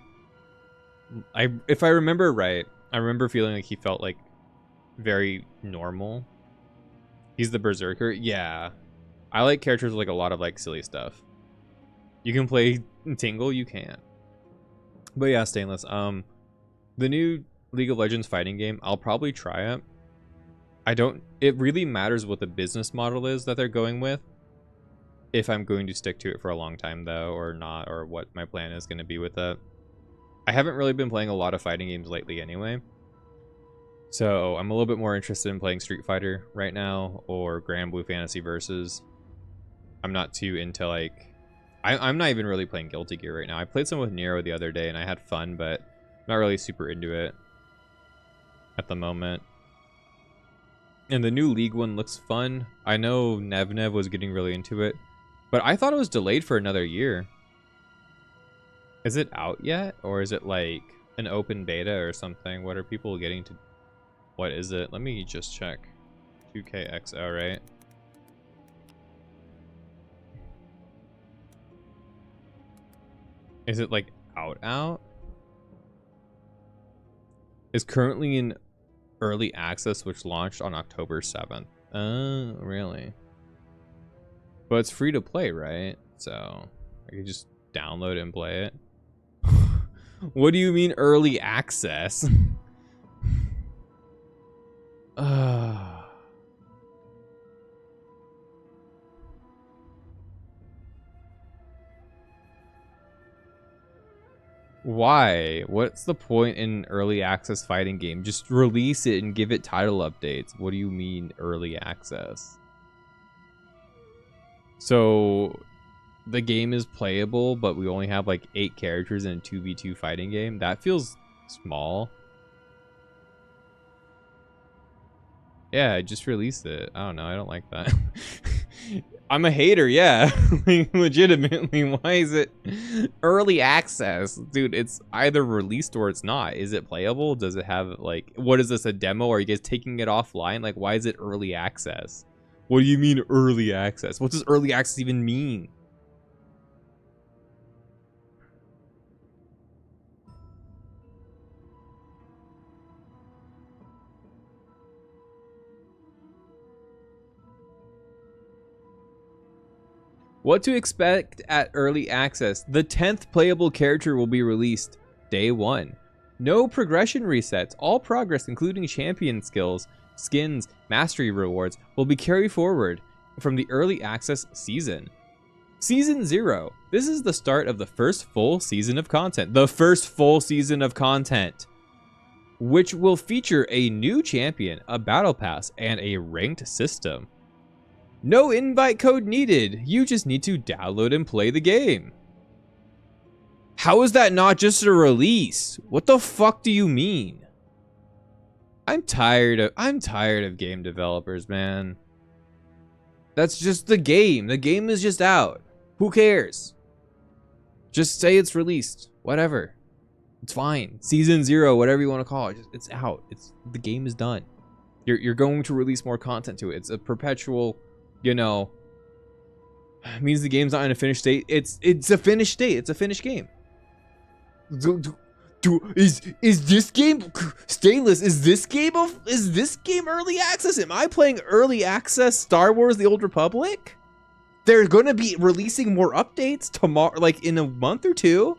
if I remember right, I remember feeling like he felt like very normal. He's the berserker. Yeah, I like characters with like a lot of like silly stuff. You can play Tingle, you can. But yeah, Stainless. The new League of Legends fighting game, I'll probably try it. It really matters what the business model is that they're going with. If I'm going to stick to it for a long time though, or not, or what my plan is going to be with it. I haven't really been playing a lot of fighting games lately anyway. So I'm a little bit more interested in playing Street Fighter right now, or Grand Blue Fantasy Versus. I'm not too into like... I'm not even really playing Guilty Gear right now. I played some with Nero the other day and I had fun, but I'm not really super into it at the moment. And the new League one looks fun. I know Nev was getting really into it, but I thought it was delayed for another year. Is it out yet? Or is it like an open beta or something? What are people getting to... What is it? Let me just check. 2KXO, right? Is it like out? It's currently in early access, which launched on October 7th. Oh, really? But it's free to play, right? So I can just download it and play it. What do you mean early access? Why? What's the point in an early access fighting game? Just release it and give it title updates. What do you mean early access? So the game is playable, but we only have like 8 characters in a 2v2 fighting game. That feels small. Yeah, just release it. I don't know. I don't like that. I'm a hater, yeah. Like, legitimately, why is it early access? Dude, it's either released or it's not. Is it playable? Does it have, like, what is this, a demo? Are you guys taking it offline? Like, why is it early access? What do you mean early access? What does early access even mean? What to expect at early access. The 10th playable character will be released day 1. No progression resets. All progress, including champion skills, skins, mastery rewards, will be carried forward from the early access season. Season 0. This is the start of the first full season of content. The first full season of content. which will feature a new champion, a battle pass, and a ranked system. No invite code needed. You just need to download and play the game. How is that not just a release? What the fuck do you mean? I'm tired of game developers, man. That's just the game. The game is just out. Who cares? Just say it's released. Whatever. It's fine. Season 0, whatever you want to call it. It's out. The game is done. You're going to release more content to it. It's a perpetual, you know, means the game's not in a finished state. It's a finished state. It's a finished game. Is this game Stainless? Is this game early access? Am I playing early access Star Wars: The Old Republic? They're gonna be releasing more updates tomorrow, like in a month or two.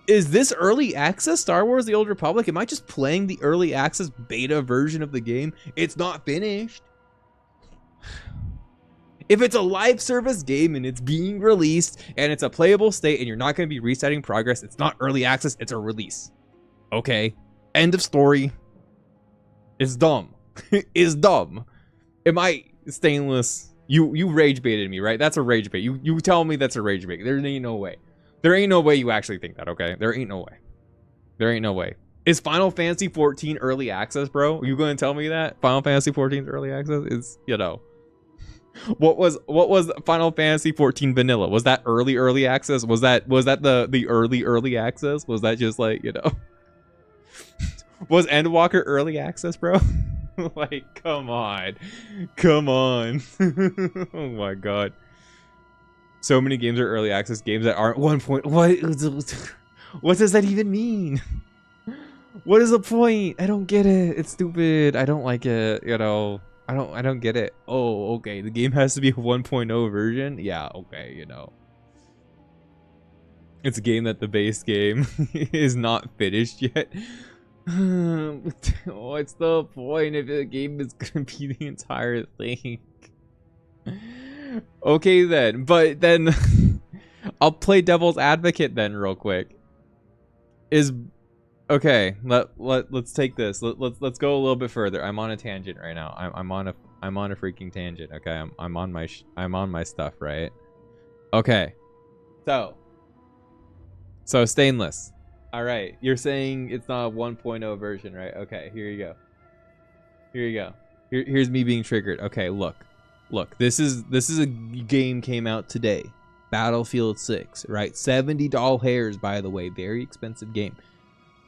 Is this early access Star Wars: The Old Republic? Am I just playing the early access beta version of the game? It's not finished. If it's a live service game and it's being released and it's a playable state and you're not going to be resetting progress, it's not early access, it's a release. Okay. End of story. It's dumb. It's dumb. Am I Stainless? You rage baited me, right? That's a rage bait. You tell me that's a rage bait. There ain't no way. There ain't no way you actually think that, okay? There ain't no way. There ain't no way. Is Final Fantasy 14 early access, bro? Are you going to tell me that? Final Fantasy 14 early access is, you know. What was Final Fantasy 14 vanilla? Was that early access? Was that the early access? Was that just like, you know? Was Endwalker early access, bro? Like, come on. Come on. Oh my god. So many games are early access, games that aren't 1.0. What does that even mean? What is the point? I don't get it. It's stupid. I don't like it, you know. I don't get it. Oh, okay. The game has to be a 1.0 version? Yeah, okay, you know. It's a game that the base game is not finished yet. What's the point if the game is gonna be the entire thing? Okay then, but then I'll play devil's advocate then real quick. Okay, let's take this. Let's go a little bit further. I'm on a tangent right now. I'm on a freaking tangent. Okay, I'm on my stuff, right? Okay. So Stainless. All right, you're saying it's not a 1.0 version, right? Okay, here you go. Here's me being triggered. Okay, look. This is a game came out today. Battlefield 6, right? $70 hairs, by the way. Very expensive game.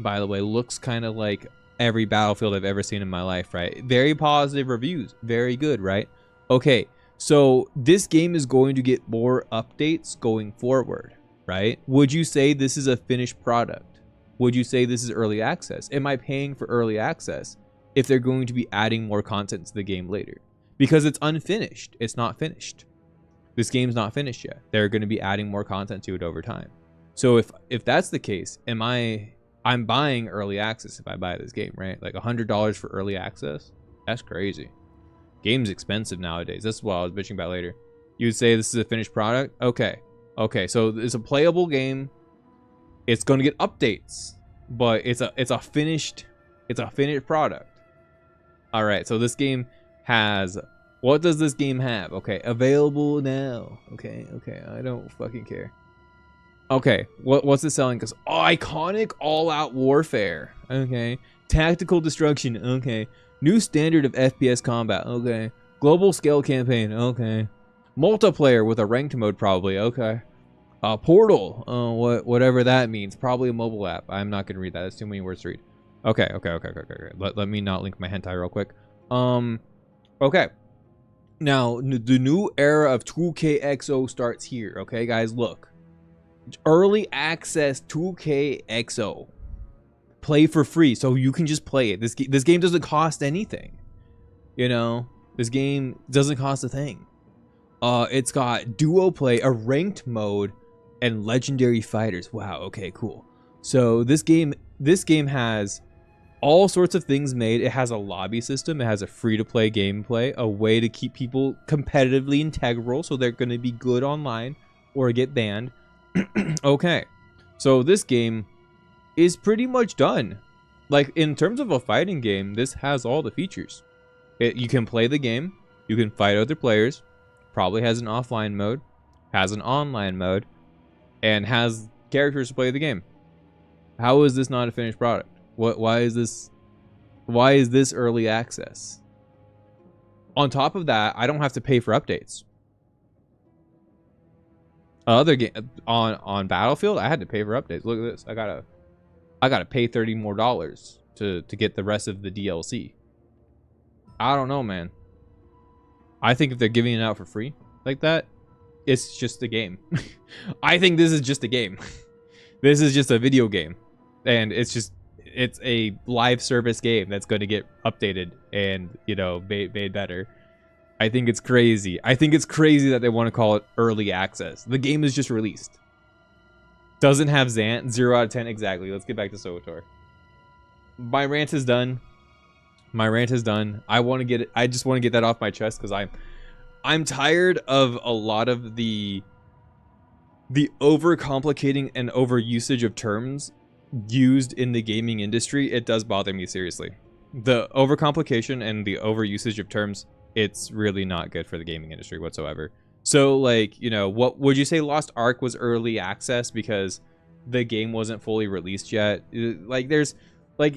By the way, looks kind of like every Battlefield I've ever seen in my life, right? Very positive reviews. Very good, right? Okay, so this game is going to get more updates going forward, right? Would you say this is a finished product? Would you say this is early access? Am I paying for early access if they're going to be adding more content to the game later? Because it's unfinished. It's not finished. This game's not finished yet. They're going to be adding more content to it over time. So if that's the case, I'm buying early access if I buy this game, right? Like $100 for early access? That's crazy. Game's expensive nowadays. That's what I was bitching about later. You would say this is a finished product? Okay, so it's a playable game. It's going to get updates, but it's a finished product. All right, so this game has, what does this game have? Okay, available now. Okay, I don't fucking care. Okay, what's it selling? Because iconic all-out warfare. Okay, tactical destruction. Okay, new standard of FPS combat. Okay, global scale campaign. Okay, multiplayer with a ranked mode probably. Okay, portal. Whatever that means. Probably a mobile app. I'm not gonna read that. That's too many words to read. Okay. Let me not link my hentai real quick. Okay. Now the new era of 2KXO starts here. Okay, guys, look. Early access 2KXO. Play for free, so you can just play it. This game doesn't cost anything. You know, this game doesn't cost a thing. It's got duo play, a ranked mode, and legendary fighters. Wow. Okay. Cool. So this game has all sorts of things made. It has a lobby system. It has a free-to-play gameplay, a way to keep people competitively integral, so they're going to be good online or get banned. Okay, so this game is pretty much done. Like, in terms of a fighting game, this has all the features. You can play the game, you can fight other players, probably has an offline mode, has an online mode, and has characters to play the game. How is this not a finished product? Why is this early access? On top of that, I don't have to pay for updates. Other game on Battlefield, I had to pay for updates. Look at this. I gotta pay $30 more to get the rest of the DLC. I don't know, man. I think if they're giving it out for free like that, it's just a game. I think this is just a game. This is just a video game, and it's a live service game that's going to get updated and, you know, made better. I think it's crazy. I think it's crazy that they want to call it early access. The game is just released. Doesn't have Zant. 0 out of 10. Exactly. Let's get back to Swtor. My rant is done. My rant is done. I just want to get that off my chest because I'm tired of a lot of the overcomplicating and overusage of terms used in the gaming industry. It does bother me seriously. The overcomplication and the overusage of terms, it's really not good for the gaming industry whatsoever. So, like, you know, what would you say Lost Ark was early access because the game wasn't fully released yet? Like,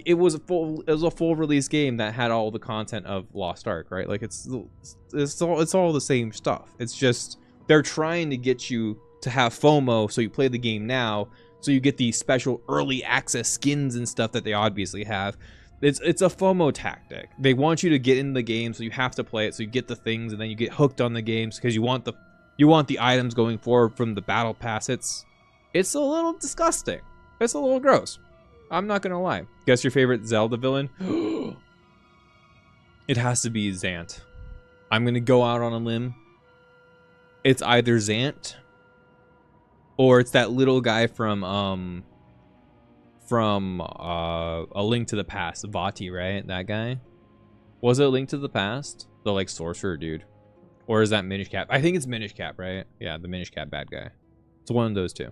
it was a full release game that had all the content of Lost Ark, right? Like, it's all the same stuff. It's just they're trying to get you to have FOMO, so you play the game now, so you get these special early access skins and stuff that they obviously have. It's a FOMO tactic. They want you to get in the game, so you have to play it, so you get the things, and then you get hooked on the games because you want the items going forward from the battle pass. It's a little disgusting. It's a little gross. I'm not gonna lie. Guess your favorite Zelda villain? It has to be Zant. I'm gonna go out on a limb. It's either Zant or it's that little guy from A Link to the Past, Vati, right? That guy. Was it A Link to the Past? The like sorcerer dude, or is that Minish Cap? I think it's Minish Cap, right? Yeah, the Minish Cap bad guy. It's one of those two.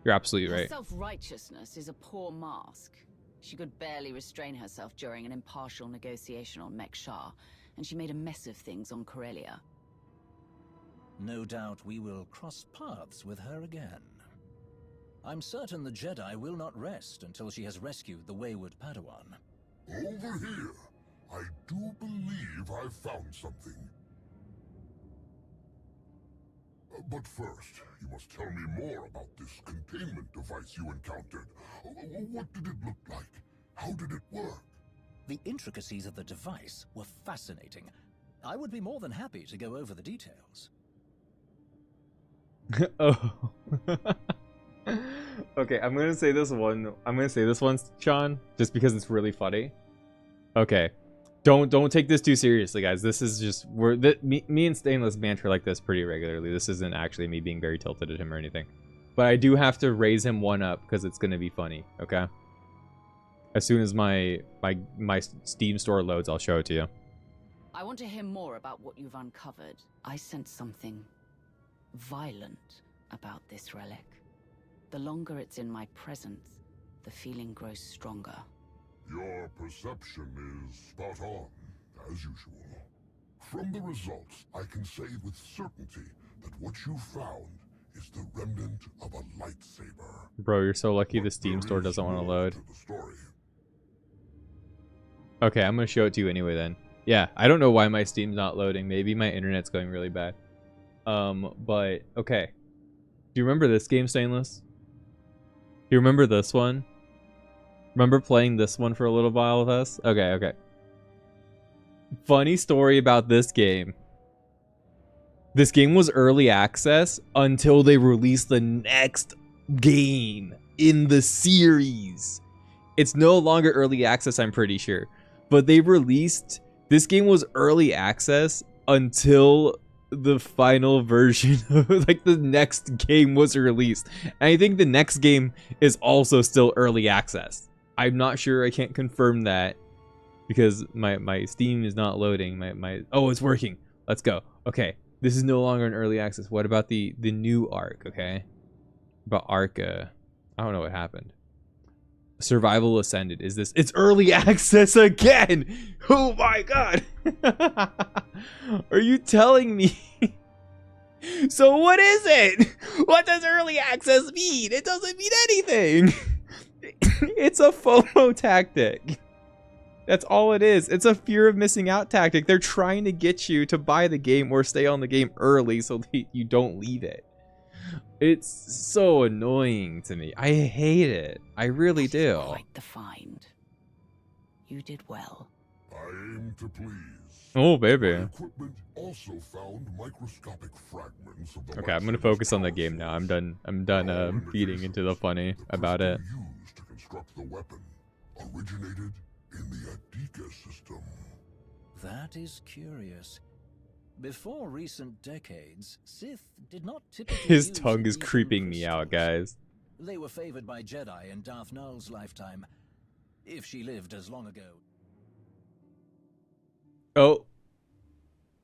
You're absolutely right. Self-righteousness is a poor mask. She could barely restrain herself during an impartial negotiation on Mek-Shah, and she made a mess of things on Corellia. No doubt we will cross paths with her again. I'm certain the Jedi will not rest until she has rescued the wayward Padawan. Over here, I do believe I've found something. But first, you must tell me more about this containment device you encountered. What did it look like? How did it work? The intricacies of the device were fascinating. I would be more than happy to go over the details. Oh. Okay, I'm gonna say this one, Sean, just because it's really funny. Okay. Don't take this too seriously, guys. This is just me and Stainless banter like this pretty regularly. This isn't actually me being very tilted at him or anything. But I do have to raise him one up because it's gonna be funny, okay? As soon as my Steam store loads, I'll show it to you. I want to hear more about what you've uncovered. I sense something violent about this relic. The longer it's in my presence, the feeling grows stronger. Your perception is spot on, as usual. From the results, I can say with certainty that what you found is the remnant of a lightsaber. Bro, you're so lucky the Steam store doesn't want to load. Okay, I'm going to show it to you anyway then. Yeah, I don't know why my Steam's not loading. Maybe my internet's going really bad. But, okay. Do you remember this game, Stainless? Do you remember this one? Remember playing this one for a little while with us? Okay. Funny story about this game. This game was early access until they released the next game in the series. It's no longer early access, I'm pretty sure. But they released... This game was early access until the final version of, like, the next game was released. And I think the next game is also still early access. I'm not sure. I can't confirm that because my Steam is not loading. Oh, it's working. Let's go. Okay, this is no longer an early access. What about the new Arc? Okay, about Arc. I don't know what happened. Survival Ascended is this. It's early access again. Oh my god. Are you telling me? So what is it? What does early access mean? It doesn't mean anything. It's a FOMO tactic. That's all it is. It's a fear of missing out tactic. They're trying to get you to buy the game or stay on the game early so that you don't leave it. It's so annoying to me. I hate it. I really do. Quite the find. You did well. I aim to please. Oh, baby. My equipment also found microscopic fragments of the Okay, I'm gonna focus on the game now. I'm done feeding into the funny about it. Used to construct the weapon originated in the Adika system. That is curious. Before recent decades, Sith did not typically His use tongue is Adika creeping me out, crystals. guys. They were favored by Jedi in Darth Nul's lifetime, if she lived as long ago. Oh,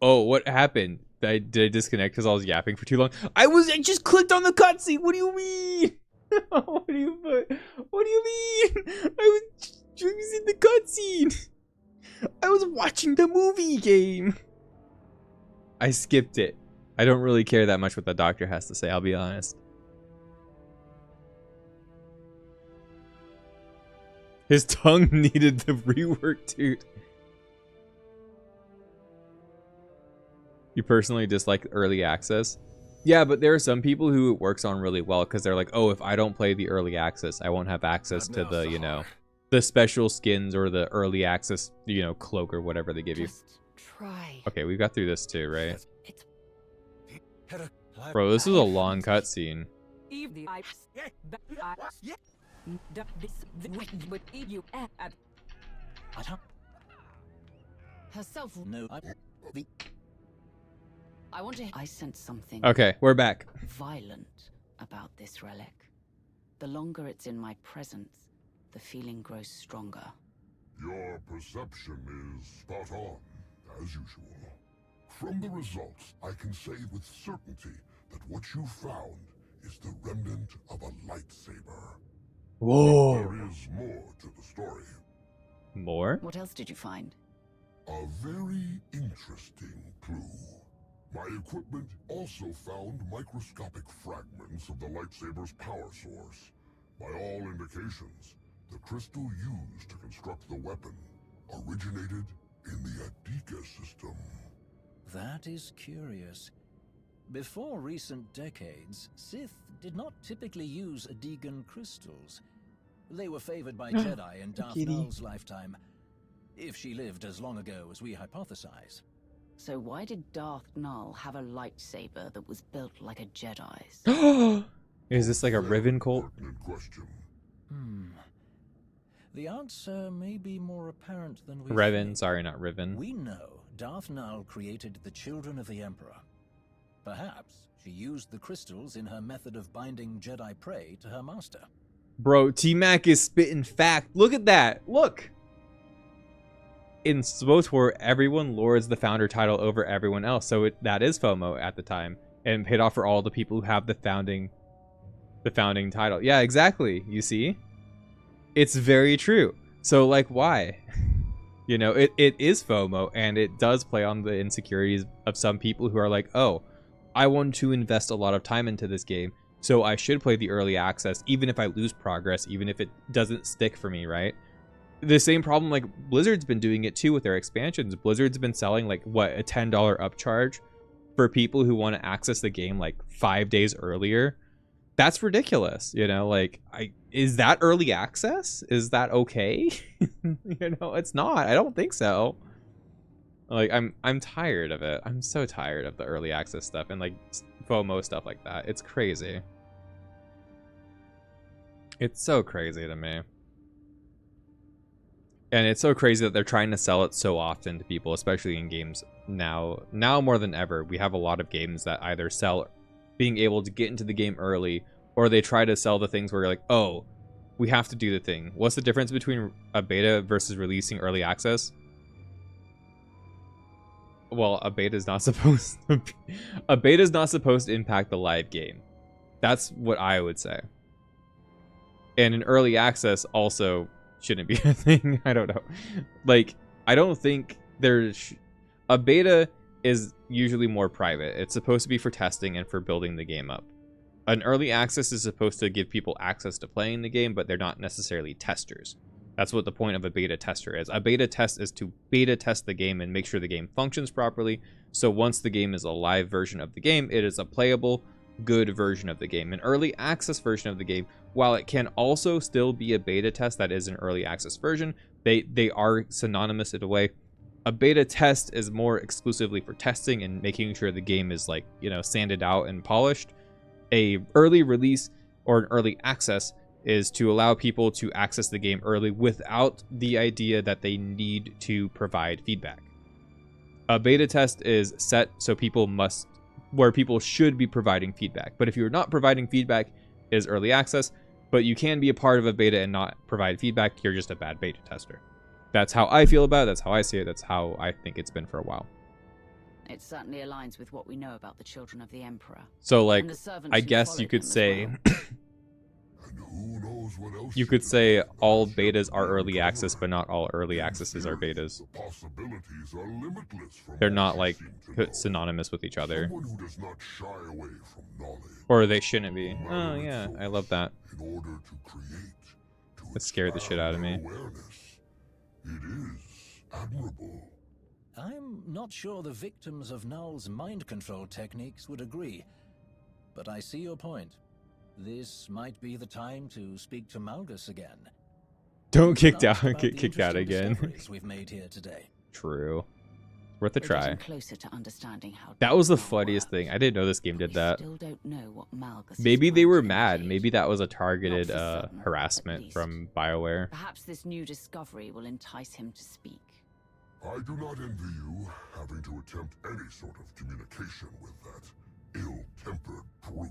what happened? Did I disconnect because I was yapping for too long? I just clicked on the cutscene. What do you mean? What do you mean? I was using the cutscene. I was watching the movie game. I skipped it. I don't really care that much what the doctor has to say, I'll be honest. His tongue needed the rework, dude. You personally dislike early access? Yeah, but there are some people who it works on really well because they're like, oh, if I don't play the early access, I won't have access to the, you know, the special skins or the early access, you know, cloak or whatever they give you. Try. Okay, we got through this too, right? Bro, this is a long cutscene. Herself. No, I want to. I sense something. Okay, we're back. Violent about this relic. The longer it's in my presence, the feeling grows stronger. Your perception is spot on, as usual. From the results, I can say with certainty that what you found is the remnant of a lightsaber. Whoa. There is more to the story. More? What else did you find? A very interesting clue. My equipment also found microscopic fragments of the lightsaber's power source. By all indications, the crystal used to construct the weapon originated in the Adika system. that is curious. Before recent decades, Sith did not typically use Adigan crystals. They were favored by Jedi in Darth Nul's lifetime, if she lived as long ago as we hypothesize. So why did Darth Nul have a lightsaber that was built like a Jedi's? Is this like a Revan cult? The answer may be more apparent than we Revan, think. sorry, not Riven. We know Darth Nul created the Children of the Emperor. Perhaps she used the crystals in her method of binding Jedi prey to her master. Bro, T-Mac is spitting fact. Look at that. Look. In Swtor, everyone lords the founder title over everyone else. So that is FOMO at the time. And paid off for all the people who have the founding title. Yeah, exactly. You see? It's very true. So, like, why? You know, it is FOMO, and it does play on the insecurities of some people who are like, oh, I want to invest a lot of time into this game, so I should play the early access, even if I lose progress, even if it doesn't stick for me, right? The same problem, like, Blizzard's been doing it too with their expansions. Blizzard's been selling, like, what, a $10 upcharge for people who want to access the game, like, 5 days earlier. That's ridiculous, you know, like, is that early access? Is that okay? You know, it's not. I don't think so. Like, I'm tired of it. I'm so tired of the early access stuff and, like, FOMO stuff like that. It's crazy. It's so crazy to me. And it's so crazy that they're trying to sell it so often to people, especially in games now. Now more than ever, we have a lot of games that either sell being able to get into the game early, or they try to sell the things where you're like, oh, we have to do the thing. What's the difference between a beta versus releasing early access? Well, a beta is not supposed to be, a beta is not supposed to impact the live game. That's what I would say. And an early access also shouldn't be a thing. I don't know. Like, I don't think there's... A beta is usually more private. It's supposed to be for testing and for building the game up. An early access is supposed to give people access to playing the game, but they're not necessarily testers. That's what the point of a beta tester is. A beta test is to beta test the game and make sure the game functions properly. So once the game is a live version of the game, it is a playable, good version of the game. An early access version of the game, while it can also still be a beta test that is an early access version, they are synonymous in a way. A beta test is more exclusively for testing and making sure the game is, like, you know, sanded out and polished. A early release or an early access is to allow people to access the game early without the idea that they need to provide feedback. A beta test is set so where people should be providing feedback. But if you're not providing feedback, it is early access, but you can be a part of a beta and not provide feedback. You're just a bad beta tester. That's how I feel about it. That's how I see it. That's how I think it's been for a while. It certainly aligns with what we know about the children of the Emperor. So, like, I guess you could say... You could say all betas are early access, but not all early accesses are betas. They're not, like, synonymous with each other. Or they shouldn't be. Oh, yeah, I love that. That scared the shit out of me. It is admirable. I'm not sure the victims of Null's mind control techniques would agree, but I see your point. This might be the time to speak to Malgus again. Don't get kicked out again. We've made here today. True. Worth a try. Closer to understanding how that was the funniest thing. I didn't know this game did that. Still don't know what Malgus Maybe they were mad. Maybe that was a targeted harassment from BioWare. Perhaps this new discovery will entice him to speak. I do not envy you having to attempt any sort of communication with that ill-tempered brute.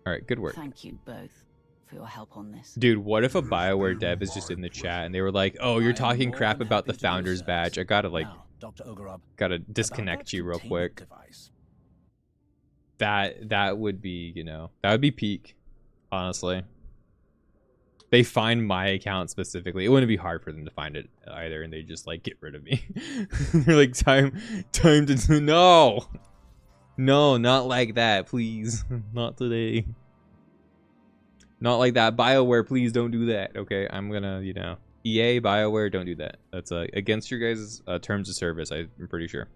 Alright, good work. Thank you both for your help on this. Dude, what if a BioWare dev is just in the chat and they were like, oh, you're talking crap about the Founder's Badge. I gotta, like, gotta disconnect you real quick. That would be, you know, that would be peak, honestly. They find my account specifically. It wouldn't be hard for them to find it either, and they just, like, get rid of me. They're like, time to no, not like that, please. Not today. Not like that. BioWare, please don't do that. Okay, I'm gonna, you know, EA, BioWare, don't do that. That's against your guys' terms of service. I'm pretty sure.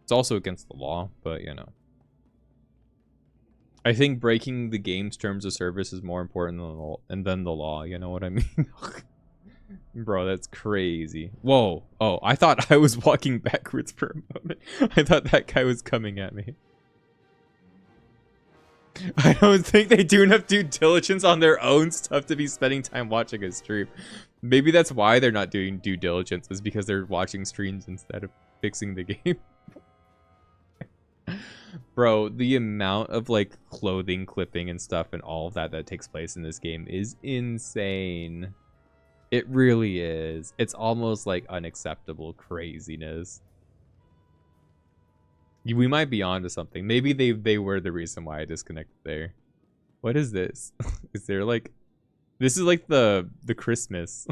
It's also against the law, but you know. I think breaking the game's terms of service is more important than the law. You know what I mean? Bro, that's crazy. Whoa. Oh, I thought I was walking backwards for a moment. I thought that guy was coming at me. I don't think they do enough due diligence on their own stuff to be spending time watching a stream. Maybe that's why they're not doing due diligence, is because they're watching streams instead of fixing the game. Bro, the amount of, like, clothing clipping and stuff and all of that takes place in this game is insane. It really is. It's almost like unacceptable craziness. We might be onto something. Maybe they were the reason why I disconnected there. What is this? Is there, like... This is like the Christmas...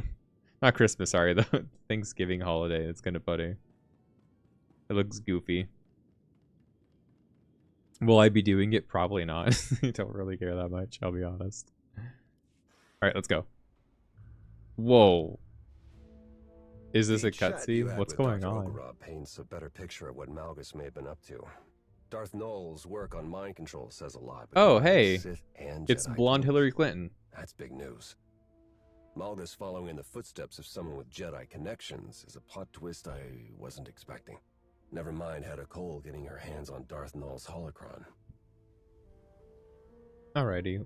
Not Christmas, sorry. The Thanksgiving holiday. It's kind of funny. It looks goofy. Will I be doing it? Probably not. I don't really care that much, I'll be honest. Alright, let's go. Whoa. Is this a cutscene? What's going on? Paints a better picture of what Malgus may have been up to. Darth Null's work on mind control says a lot. Oh, hey. It's blonde Hillary Clinton. That's big news. Malgus following in the footsteps of someone with Jedi connections is a plot twist I wasn't expecting. Never mind Hedda Cole getting her hands on Darth Null's holocron. Alrighty.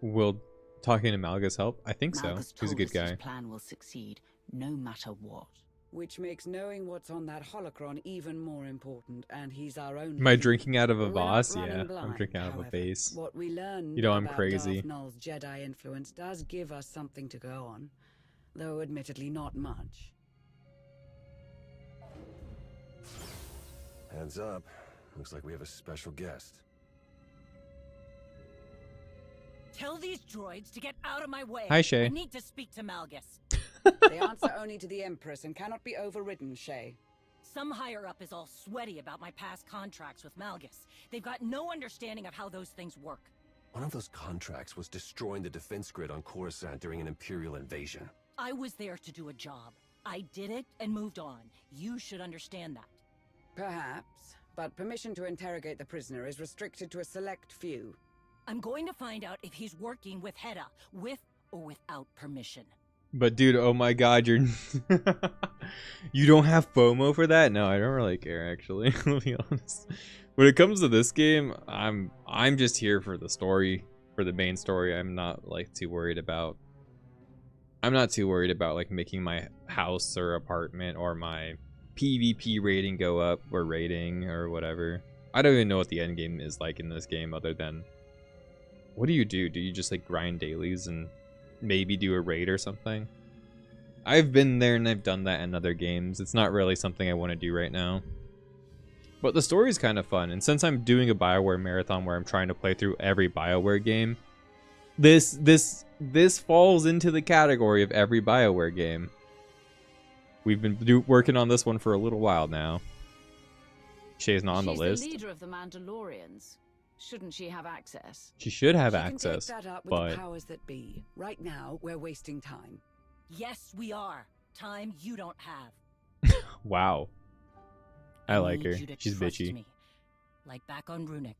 Will talking to Malgus help? I think so. He's a good guy. His plan will succeed no matter what. Which makes knowing what's on that holocron even more important, and he's our own. Am I drinking out of a vase? Yeah, I'm drinking out of a vase. What we learn, you know, I'm crazy. Darth Null's Jedi influence does give us something to go on, though admittedly not much. Heads up. Looks like we have a special guest. Tell these droids to get out of my way. Hi, Shay. I need to speak to Malgus. They answer only to the Empress and cannot be overridden, Shay. Some higher up is all sweaty about my past contracts with Malgus. They've got no understanding of how those things work. One of those contracts was destroying the defense grid on Coruscant during an Imperial invasion. I was there to do a job. I did it and moved on. You should understand that. Perhaps, but permission to interrogate the prisoner is restricted to a select few. I'm going to find out if he's working with Hedda, with or without permission. But dude, oh my god, you're you don't have FOMO for that? No, I don't really care actually, to be honest. When it comes to this game, I'm just here for the story, for the main story. I'm not like too worried about like making my house or apartment or my PvP rating go up or rating or whatever. I don't even know what the end game is like in this game other than what do? Do you just like grind dailies and maybe do a raid or something? I've been there and I've done that in other games. It's not really something I want to do right now. But the story is kind of fun, and since I'm doing a BioWare marathon where I'm trying to play through every BioWare game, this falls into the category of every BioWare game. We've been working on this one for a little while now. Shay's not on the list. She's the leader of the Mandalorians. Shouldn't she have access? She should have She access, can take that up with but the powers that be. Right now, we're wasting time. Yes, we are. Time you don't have. wow. I like need her. you to She's trust bitchy. me, like back on Runic.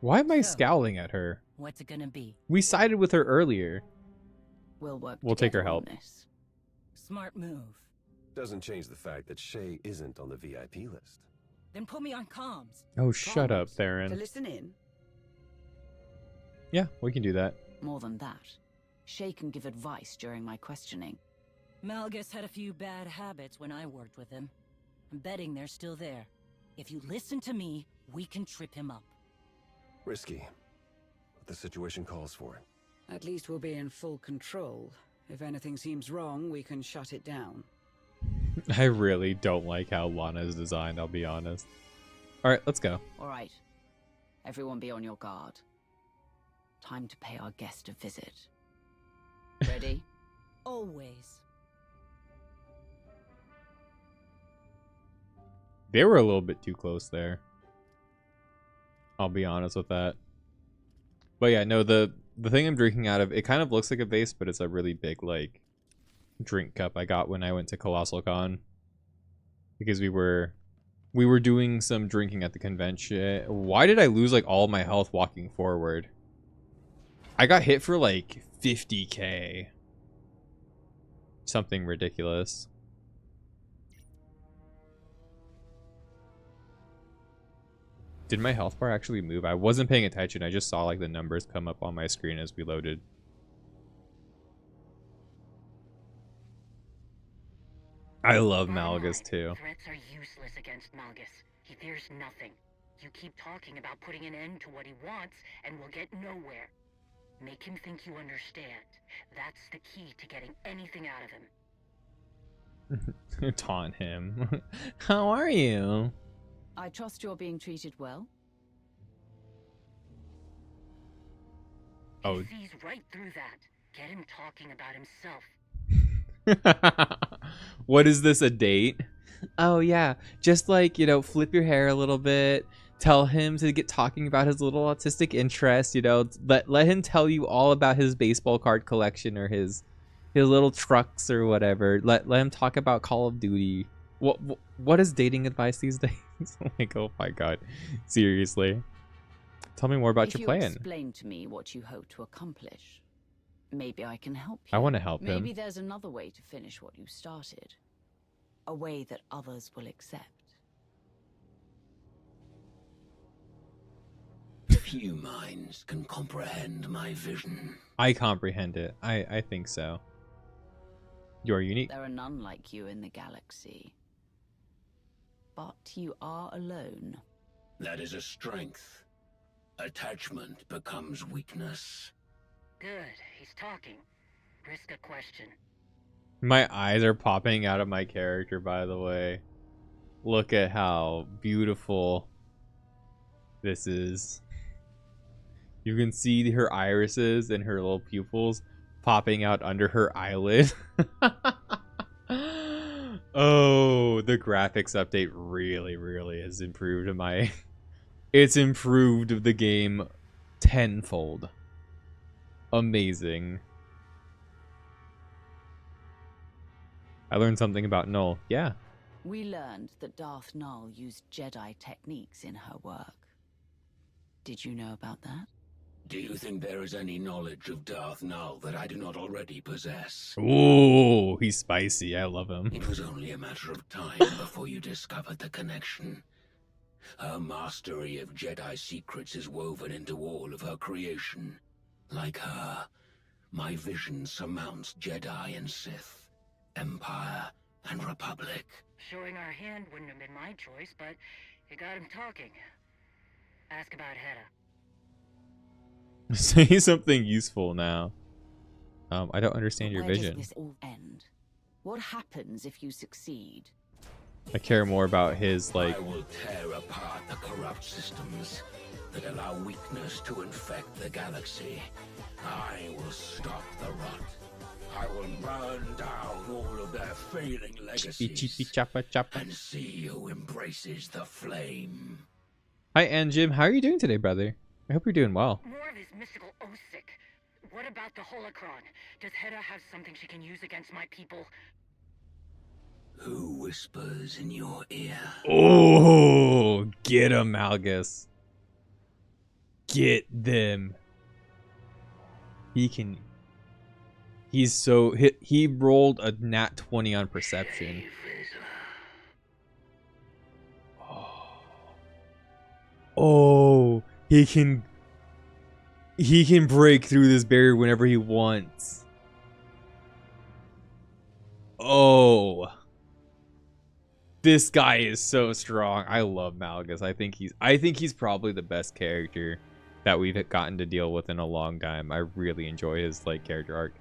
Why am I So, scowling at her? What's it gonna be? We sided with her earlier. We'll take her together help. on this. Smart move. Doesn't change the fact that Shay isn't on the VIP list. Then put me on comms. Oh, shut up, To Theron. listen in. Yeah, we can do that. More than that, Shay can give advice during my questioning. Malgus had a few bad habits when I worked with him. I'm betting they're still there. If you listen to me, we can trip him up. Risky, but the situation calls for it. At least we'll be in full control. If anything seems wrong, we can shut it down. I really don't like how Lana is designed, I'll be honest. Alright, let's go. All right. Everyone be on your guard. Time to pay our guest a visit. Ready? Always. They were a little bit too close there. I'll be honest with that. But yeah, no, the thing I'm drinking out of, it kind of looks like a vase, but it's a really big, like, drink cup I got when I went to Colossal Con. Because we were doing some drinking at the convention. Why did I lose, like, all my health walking forward? I got hit for, like, 50k. Something ridiculous. Did my health bar actually move? I wasn't paying attention. I just saw like the numbers come up on my screen as we loaded. I love Malgus too. Threats are useless against Malgus. He fears nothing. You keep talking about putting an end to what he wants, and we'll get nowhere. Make him think you understand. That's the key to getting anything out of him. Taunt him. How are you? I trust you're being treated well. Oh. He sees right through that. Get him talking about himself. What is this, a date? Oh yeah, just like, you know, flip your hair a little bit, tell him to get talking about his little autistic interest, you know, let him tell you all about his baseball card collection or his little trucks or whatever. Let him talk about Call of Duty. What is dating advice these days? Like, oh my god, seriously. Tell me more about your plan. Explain to me what you hope to accomplish. Maybe I can help you. I want to help him. Maybe there's another way to finish what you started. A way that others will accept. Few minds can comprehend my vision. I comprehend it. I think so. You're unique. There are none like you in the galaxy. But you are alone. That is a strength. Attachment becomes weakness. Good, he's talking. Risk a question. My eyes are popping out of my character, by the way. Look at how beautiful this is. You can see her irises and her little pupils popping out under her eyelid. Oh, the graphics update really has improved my... It's improved the game tenfold. Amazing. I learned something about Null. Yeah. We learned that Darth Null used Jedi techniques in her work. Did you know about that? Do you think there is any knowledge of Darth Null that I do not already possess? Ooh, he's spicy. I love him. It was only a matter of time before you discovered the connection. Her mastery of Jedi secrets is woven into all of her creation. Like her, my vision surmounts Jedi and Sith, Empire and Republic. Showing our hand wouldn't have been my choice, but it got him talking. Ask about Hedda. Say something useful now. I don't understand your vision. Where does this all end? What happens if you succeed? I care more about his, like... I will tear apart the corrupt systems that allow weakness to infect the galaxy. I will stop the rot. I will burn down all of their failing legacies and see who embraces the flame. Hi, Jim. How are you doing today, brother? I hope you're doing well. More of his mystical Osic. What about the holocron? Does Hedda have something she can use against my people? Who whispers in your ear? Oh, get him, Malgus. Get them. He can... He's so... He rolled a nat 20 on perception. Oh, he can break through this barrier whenever he wants. Oh. This guy is so strong. I love Malgus. I think he's probably the best character that we've gotten to deal with in a long time. I really enjoy his like character arc.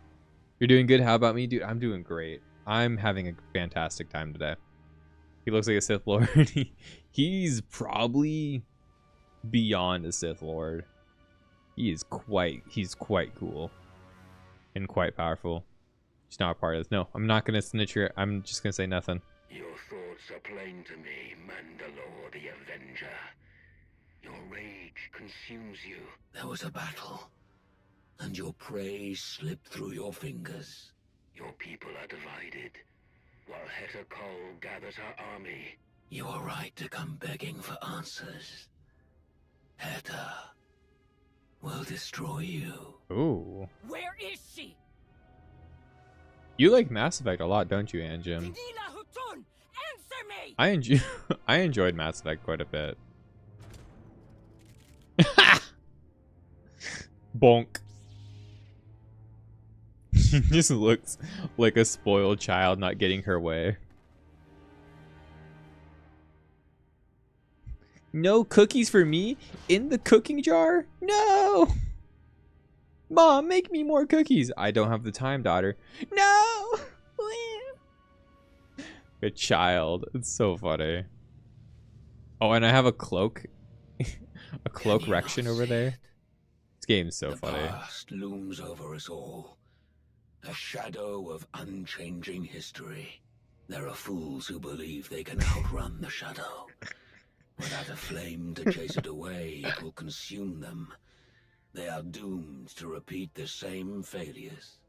You're doing good. How about me, dude? I'm doing great. I'm having a fantastic time today. He looks like a Sith Lord. He's probably beyond a Sith Lord. He's quite cool and quite powerful. He's not a part of this. No, I'm not gonna snitch here. I'm just gonna say nothing. Your thoughts are plain to me, Mandalore the Avenger. Your rage consumes you. There was a battle, and your prey slipped through your fingers. Your people are divided, while Heta Kol gathers her army. You are right to come begging for answers. Heta will destroy you. Ooh. Where is she? You like Mass Effect a lot, don't you, Jim? Answer me! I enjoyed Mass Effect quite a bit. Bonk. She just looks like a spoiled child not getting her way. No cookies for me in the cooking jar? No! Mom, make me more cookies. I don't have the time, daughter. No! A child. It's so funny. Oh, and I have a cloak. A cloak rection over there. This game's so funny. The past looms over us all. A shadow of unchanging history. There are fools who believe they can outrun the shadow. Without a flame to chase it away, it will consume them. They are doomed to repeat the same failures.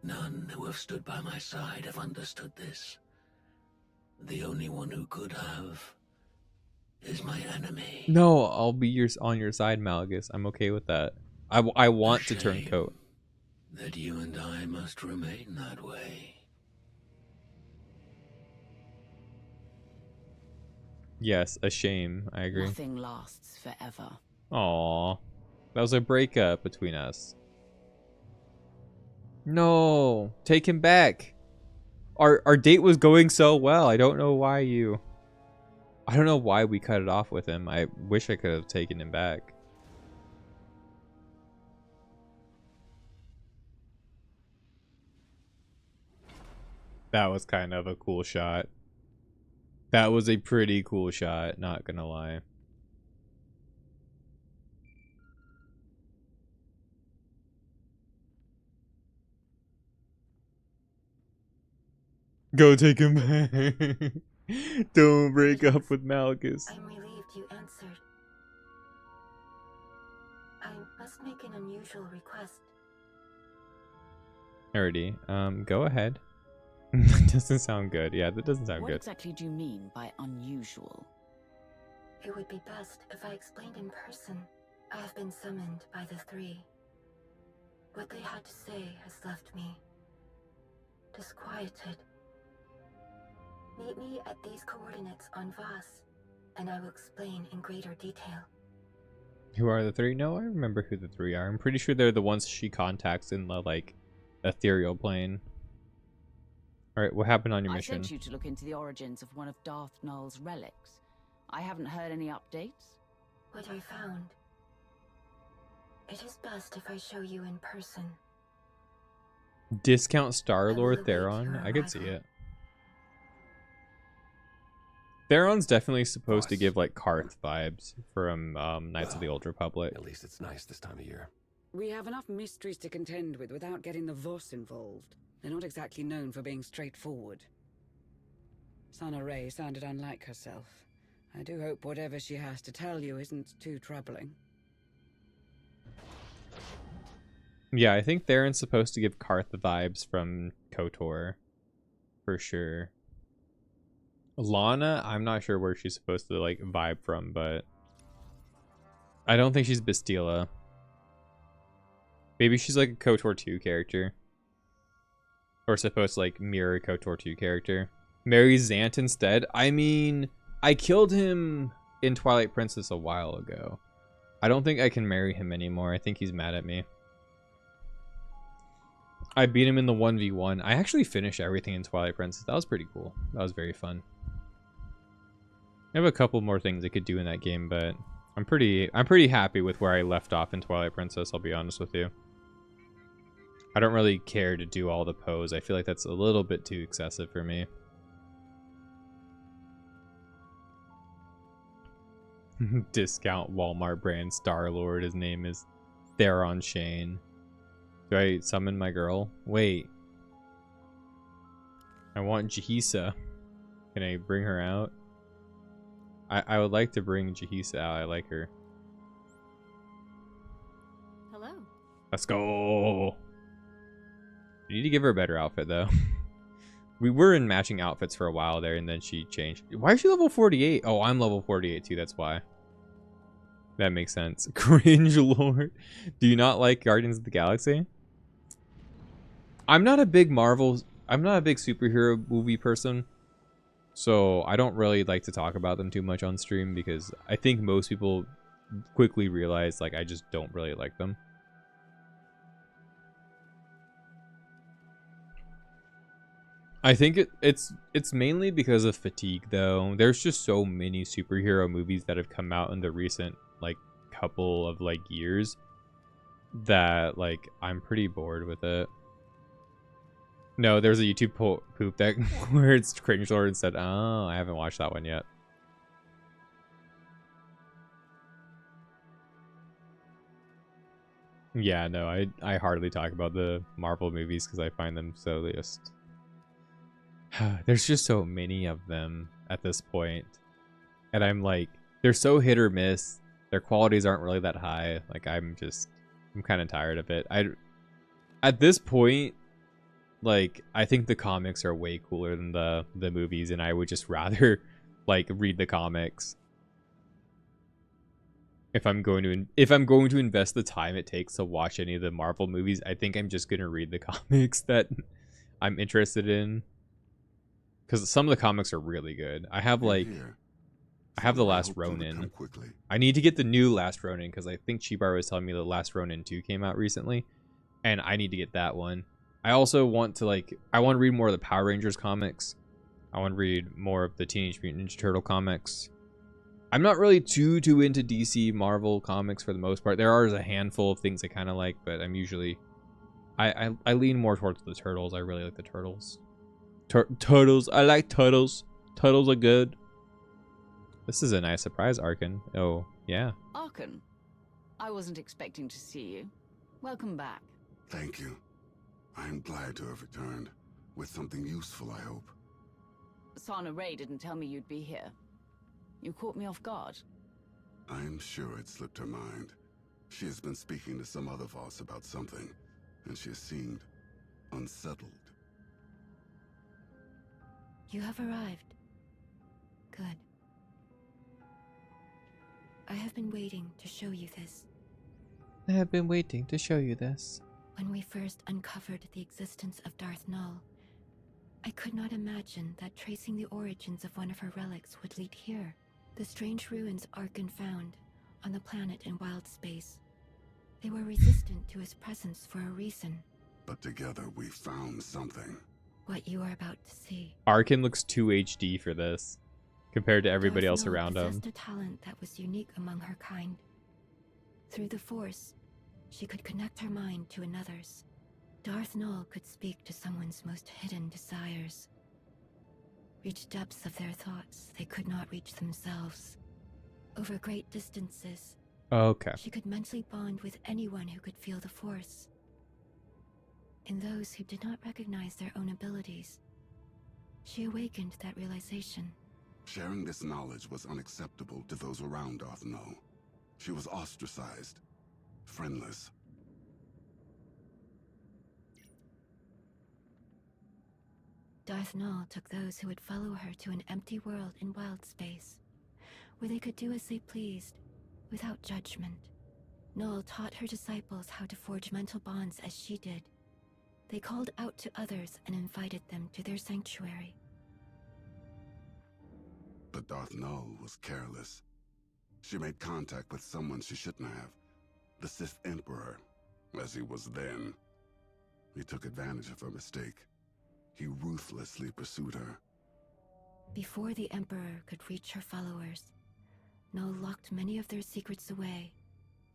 None who have stood by my side have understood this. The only one who could have is my enemy. No, I'll be on your side, Malgus. I'm okay with that. I want to turn coat. That you and I must remain that way. Yes, a shame. I agree. Nothing lasts forever. Aww. That was a breakup between us. No, take him back. Our date was going so well. I don't know why we cut it off with him. I wish I could have taken him back. That was kind of a cool shot. That was a pretty cool shot, not gonna lie. Go take him back. Don't break up with Malchus. I'm relieved you answered. I must make an unusual request. Alrighty, go ahead. Doesn't sound good. Yeah, that doesn't sound What good. exactly do you mean by unusual? It would be best if I explained in person. I have been summoned by the three. What they had to say has left me disquieted. Meet me at these coordinates on Voss, and I will explain in greater detail. Who are the three? No, I remember who the three are. I'm pretty sure they're the ones she contacts in the, like, ethereal plane. Alright, what happened on your mission? I sent you to look into the origins of one of Darth Nul's relics. I haven't heard any updates. What I found. It is best if I show you in person. Discount Star-Lord Theron? I could see it. Theron's definitely supposed to give, like, Karth vibes from Knights of the Old Republic. At least it's nice this time of year. We have enough mysteries to contend with without getting the Voss involved. They're not exactly known for being straightforward. Sana Ray sounded unlike herself. I do hope whatever she has to tell you isn't too troubling. Yeah, I think Theron's supposed to give Karth the vibes from KOTOR. For sure. Lana, I'm not sure where she's supposed to, like, vibe from, but I don't think she's Bastila. Maybe she's, like, a KOTOR 2 character. Or supposed to, like, mirror a KOTOR 2 character. Marry Zant instead? I mean, I killed him in Twilight Princess a while ago. I don't think I can marry him anymore. I think he's mad at me. I beat him in the 1v1. I actually finished everything in Twilight Princess. That was pretty cool. That was very fun. I have a couple more things I could do in that game, but I'm pretty happy with where I left off in Twilight Princess, I'll be honest with you. I don't really care to do all the pose. I feel like that's a little bit too excessive for me. Discount Walmart brand Star-Lord. His name is Theron Shane. Do I summon my girl? Wait. I want Jahisa. Can I bring her out? I would like to bring Jahisa out. I like her. Hello. Let's go. You need to give her a better outfit, though. We were in matching outfits for a while there, and then she changed. Why is she level 48? Oh, I'm level 48, too. That's why. That makes sense. Cringe Lord. Do you not like Guardians of the Galaxy? I'm not a big superhero movie person. So I don't really like to talk about them too much on stream because I think most people quickly realize, like, I just don't really like them. I think it's mainly because of fatigue, though. There's just so many superhero movies that have come out in the recent, like, couple of, like, years that, like, I'm pretty bored with it. No, there's a YouTube poop that where it's Cringe Lord and said, oh, I haven't watched that one yet. Yeah, no, I hardly talk about the Marvel movies because I find them so just... There's just so many of them at this point. And I'm like, they're so hit or miss. Their qualities aren't really that high. Like, I'm kind of tired of it. At this point, like, I think the comics are way cooler than the movies, and I would just rather, like, read the comics. If I'm going to invest the time it takes to watch any of the Marvel movies, I think I'm just going to read the comics that I'm interested in. Because some of the comics are really good. I have, like, I have The Last Ronin. I need to get the new Last Ronin, because I think Chibar was telling me The Last Ronin 2 came out recently. And I need to get that one. I also want to, like, I want to read more of the Power Rangers comics. I want to read more of the Teenage Mutant Ninja Turtle comics. I'm not really too into DC Marvel comics for the most part. There are a handful of things I kind of like, but I'm usually... I lean more towards the Turtles. I really like the Turtles. Turtles. I like Turtles. Turtles are good. This is a nice surprise, Arkan. Oh, yeah. Arkan, I wasn't expecting to see you. Welcome back. Thank you. I am glad to have returned. With something useful, I hope. Sana Ray didn't tell me you'd be here. You caught me off guard. I'm sure it slipped her mind. She has been speaking to some other Voss about something, and she has seemed unsettled. You have arrived. Good. I have been waiting to show you this. I have been waiting to show you this. When we first uncovered the existence of Darth Null, I could not imagine that tracing the origins of one of her relics would lead here. The strange ruins Arkin found on the planet in wild space. They were resistant to his presence for a reason. But together we found something. What you are about to see. Arkin looks too HD for this, compared to everybody else around him. Possessed a talent that was unique among her kind. Through the Force, she could connect her mind to another's. Darth Null could speak to someone's most hidden desires. Reach depths of their thoughts they could not reach themselves. Over great distances, Okay. she could mentally bond with anyone who could feel the Force. In those who did not recognize their own abilities, she awakened that realization. Sharing this knowledge was unacceptable to those around Darth Null. She was ostracized, friendless. Darth Null took those who would follow her to an empty world in wild space, where they could do as they pleased, without judgment. Null taught her disciples how to forge mental bonds as she did. They called out to others and invited them to their sanctuary. But Darth Null was careless. She made contact with someone she shouldn't have. The Sith Emperor, as he was then. He took advantage of her mistake. He ruthlessly pursued her. Before the Emperor could reach her followers, Null locked many of their secrets away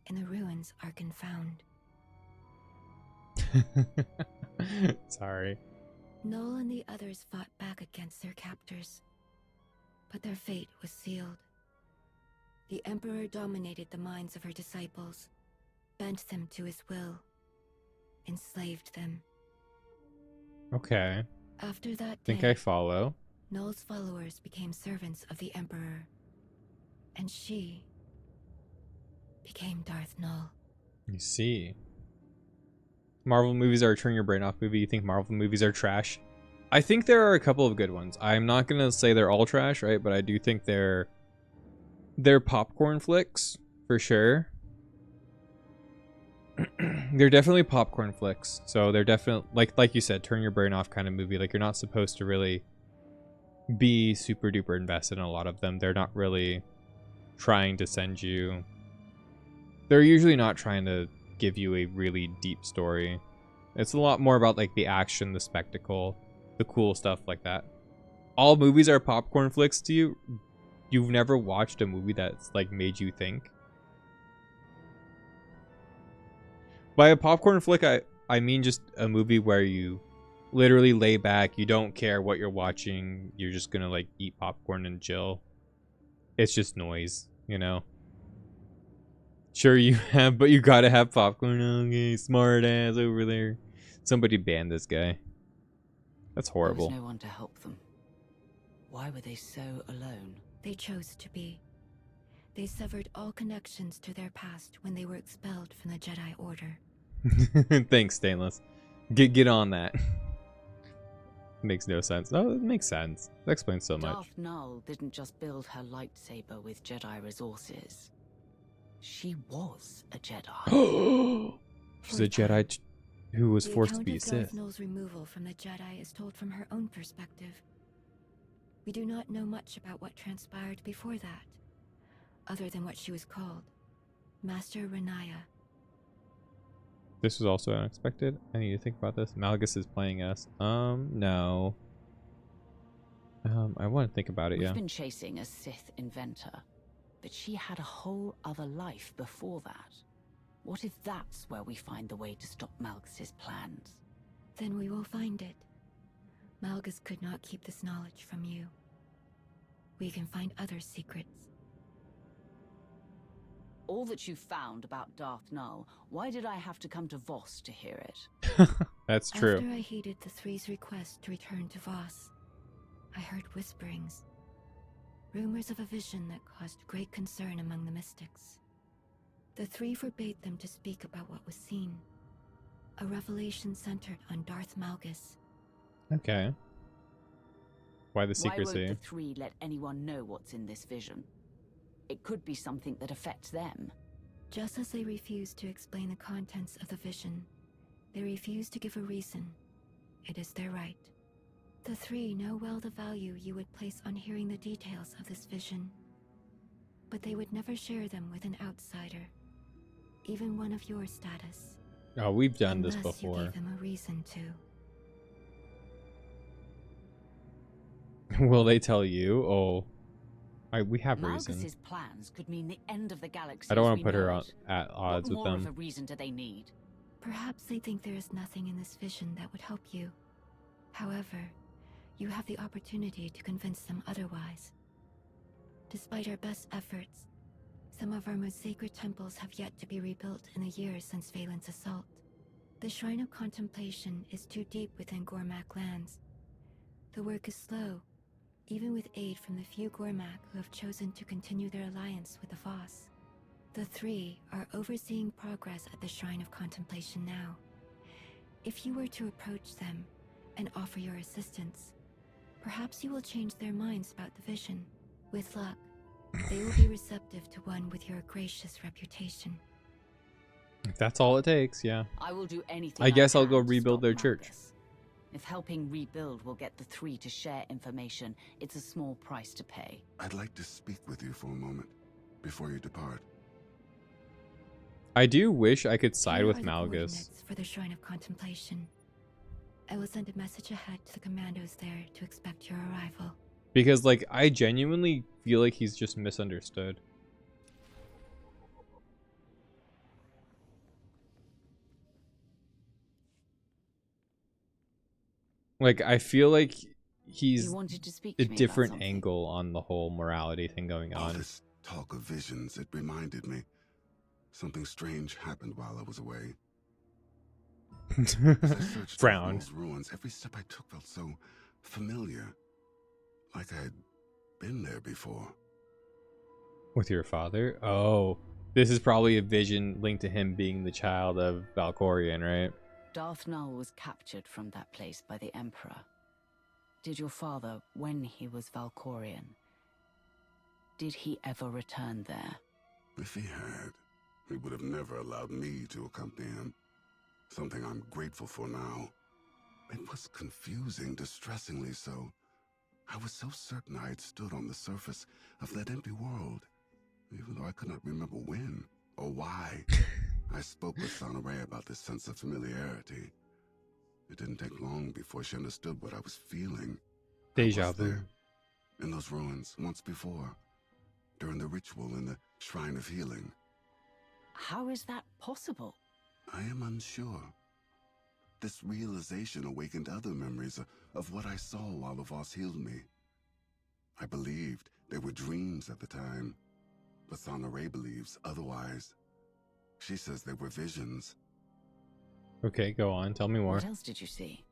in the ruins Arkin found. Sorry. Null and the others fought back against their captors, but their fate was sealed. The Emperor dominated the minds of her disciples, bent them to his will, enslaved them. Okay. After that Think day, I follow. Null's followers became servants of the Emperor, and she became Darth Null. You see. Marvel movies are a turn your brain off movie. You think Marvel movies are trash? I think there are a couple of good ones. I'm not gonna say they're all trash, right? But I do think they're popcorn flicks for sure. They're definitely popcorn flicks. So they're definitely like you said, turn your brain off kind of movie. Like you're not supposed to really be super duper invested in a lot of them. They're not really trying to send you. They're usually not trying to give you a really deep story. It's a lot more about like the action, the spectacle, the cool stuff like that. All movies are popcorn flicks to you. You've never watched a movie that's like made you think. By a popcorn flick, I mean just a movie where you literally lay back, you don't care what you're watching, you're just gonna like eat popcorn and chill. It's just noise, you know? Sure you have, but you gotta have popcorn. Okay, smart ass over there. Somebody ban this guy. That's horrible. There was no one to help them. Why were they so alone? They chose to be. They severed all connections to their past when they were expelled from the Jedi Order. Thanks, Stainless. Get on that. Makes no sense. Oh, it makes sense. That explains so much. Darth Null didn't just build her lightsaber with Jedi resources. She was a Jedi. She's a Jedi who was forced to be a The account of Sith. Darth Null's removal from the Jedi is told from her own perspective. We do not know much about what transpired before that, other than what she was called, Master Renaya. This was also unexpected. I need to think about this. Malgus is playing us. No. I want to think about it, We've yeah. been chasing a Sith inventor, but she had a whole other life before that. What if that's where we find the way to stop Malgus's plans? Then we will find it. Malgus could not keep this knowledge from you. We can find other secrets. All that you found about Darth Null, why did I have to come to Voss to hear it? That's true. After I heeded the Three's request to return to Voss, I heard whisperings. Rumors of a vision that caused great concern among the mystics. The three forbade them to speak about what was seen. A revelation centered on Darth Malgus. Okay. Why the secrecy? Why won't the three let anyone know what's in this vision? It could be something that affects them. Just as they refuse to explain the contents of the vision, they refuse to give a reason. It is their right. The three know well the value you would place on hearing the details of this vision. But they would never share them with an outsider, even one of your status. Oh, we've done this unless before. You gave them a reason to. Will they tell you? Oh, we have reason. Malgus's plans could mean the end of the galaxy. I don't want to put her at odds with What more them. of a reason do they need? Perhaps they think there is nothing in this vision that would help you. However, you have the opportunity to convince them otherwise. Despite our best efforts, some of our most sacred temples have yet to be rebuilt in the years since Valen's assault. The Shrine of Contemplation is too deep within Gormak lands. The work is slow, even with aid from the few Gormak who have chosen to continue their alliance with the Voss. The three are overseeing progress at the Shrine of Contemplation now. If you were to approach them and offer your assistance, perhaps you will change their minds about the vision. With luck, they will be receptive to one with your gracious reputation. If that's all it takes, yeah. I will do anything. I guess I'll can go to rebuild stop their Malgus. church. If helping rebuild will get the three to share information, it's a small price to pay. I'd like to speak with you for a moment, before you depart. I do wish I could side Here with are the Malgus. coordinates for the Shrine of Contemplation. I will send a message ahead to the commandos there to expect your arrival. Because, like, I genuinely feel like he's just misunderstood. Like, I feel like he's wanted to speak a to me about different something. angle on the whole morality thing going All on. this talk of visions, it reminded me. Something strange happened while I was away. As I searched Frown. those ruins, every step I took felt so familiar. Like I had been there before. With your father? Oh, this is probably a vision linked to him being the child of Valkorion, right? Darth Null was captured from that place by the Emperor. Did your father, when he was Valkorion, did he ever return there? If he had, he would have never allowed me to accompany him. Something I'm grateful for now. It was confusing, distressingly so. I was so certain I had stood on the surface of that empty world, even though I could not remember when or why. I spoke with Sonoray about this sense of familiarity. It didn't take long before she understood what I was feeling. Deja I was vu. there, in those ruins, once before, during the ritual in the Shrine of Healing. How is that possible? I am unsure. This realization awakened other memories of what I saw while the Voss healed me. I believed they were dreams at the time, but Sonoray believes otherwise. She says they were visions. Okay, go on. Tell me more. What else did you see?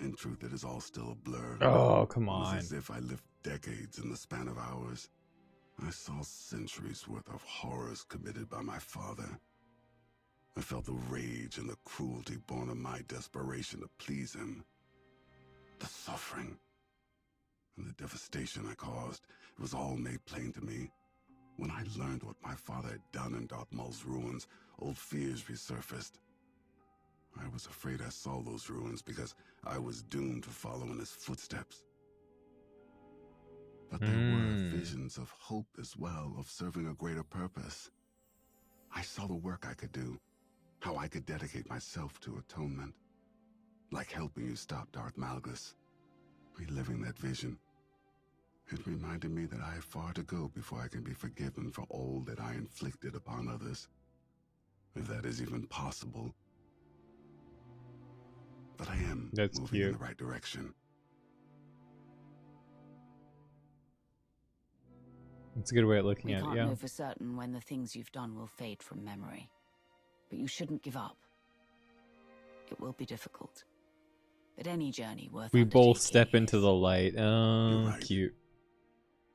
In truth, it is all still a blur. Oh, come It was on. as if I lived decades in the span of hours. I saw centuries worth of horrors committed by my father. I felt the rage and the cruelty born of my desperation to please him. The suffering and the devastation I caused, it was all made plain to me. When I learned what my father had done in Darth Maul's ruins, old fears resurfaced. I was afraid I saw those ruins because I was doomed to follow in his footsteps. But there were visions of hope as well, of serving a greater purpose. I saw the work I could do, how I could dedicate myself to atonement. Like helping you stop Darth Malgus. Reliving that vision. It reminded me that I have far to go before I can be forgiven for all that I inflicted upon others. If that is even possible. But I am moving in the right direction. It's a good way of looking We at it, can't yeah. know for certain when the things you've done will fade from memory. But you shouldn't give up. It will be difficult. but any journey worth We both undertaking step is. into the light. Oh, You're right. cute.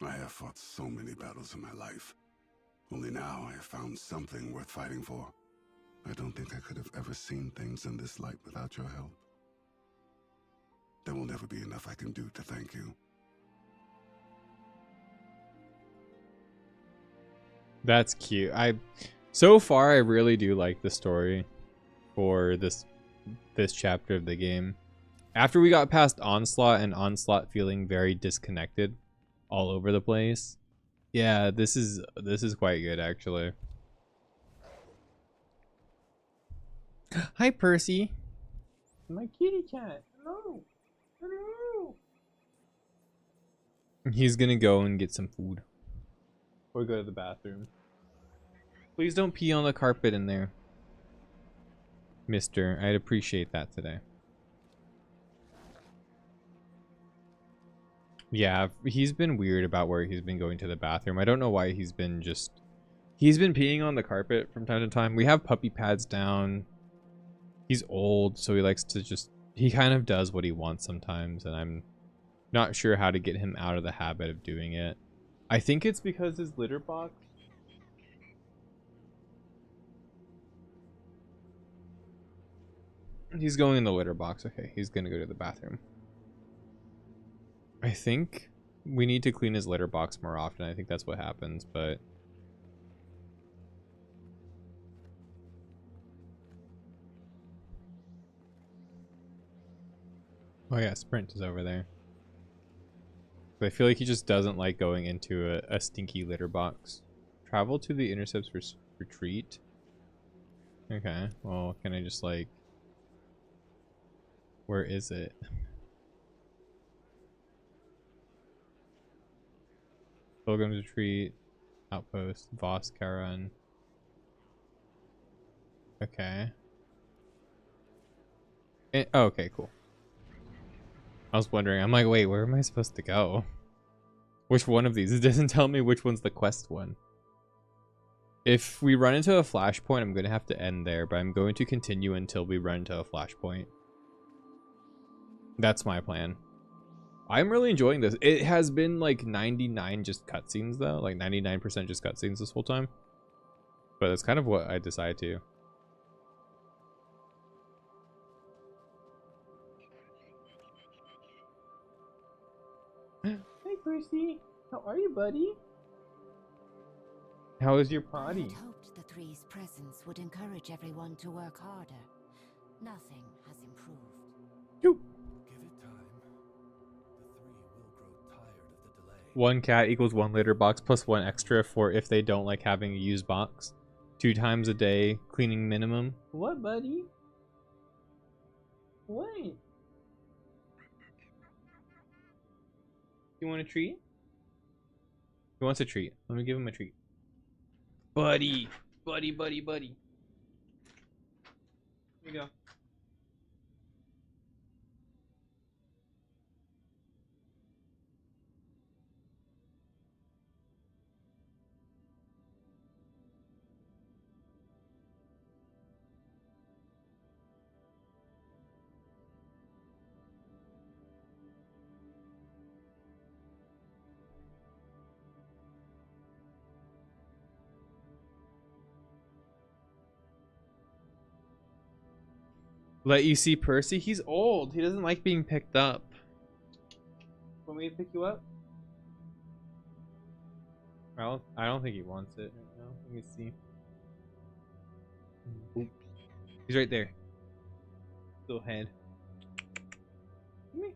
I have fought so many battles in my life. Only now I have found something worth fighting for. I don't think I could have ever seen things in this light without your help. There will never be enough I can do to thank you. That's cute. So far I really do like the story for this chapter of the game. After we got past Onslaught and Onslaught feeling very disconnected all over the place. Yeah, this is quite good actually. Hi Percy. My kitty cat. Hello. Hello. He's gonna go and get some food. Or go to the bathroom. Please don't pee on the carpet in there. Mister, I'd appreciate that today. Yeah, he's been weird about where he's been going to the bathroom. I don't know why he's been peeing on the carpet from time to time. We have puppy pads down. He's old, so he likes to he kind of does what he wants sometimes, and I'm not sure how to get him out of the habit of doing it. I think it's because his litter box. He's going in the litter box. Okay, he's gonna go to the bathroom. I think we need to clean his litter box more often. I think that's what happens, but... Oh yeah, Sprint is over there. But I feel like he just doesn't like going into a stinky litter box. Travel to the Intercepts retreat. Okay, well, can I just like... Where is it? Pilgrim's Retreat, Outpost, Voss, Karan. Okay. Oh, okay, cool. I was wondering, I'm like, wait, where am I supposed to go? Which one of these? It doesn't tell me which one's the quest one. If we run into a flashpoint, I'm going to have to end there, but I'm going to continue until we run into a flashpoint. That's my plan. I'm really enjoying this. It has been like 99 just cutscenes though, like 99% just cutscenes this whole time. But that's kind of what I decided to. Hey Percy, how are you, buddy? How is your potty? I had hoped the Three's presence would encourage everyone to work harder. Nothing has improved. One cat equals one litter box plus one extra for if they don't like having a used box. 2 times a day, cleaning minimum. What, buddy? What? You want a treat? He wants a treat. Let me give him a treat. Buddy! Buddy, buddy, buddy. Here you go. Let you see Percy? He's old. He doesn't like being picked up. Want me to pick you up? Well, I don't think he wants it right now. Let me see. Oops. He's right there. Little head. Come here.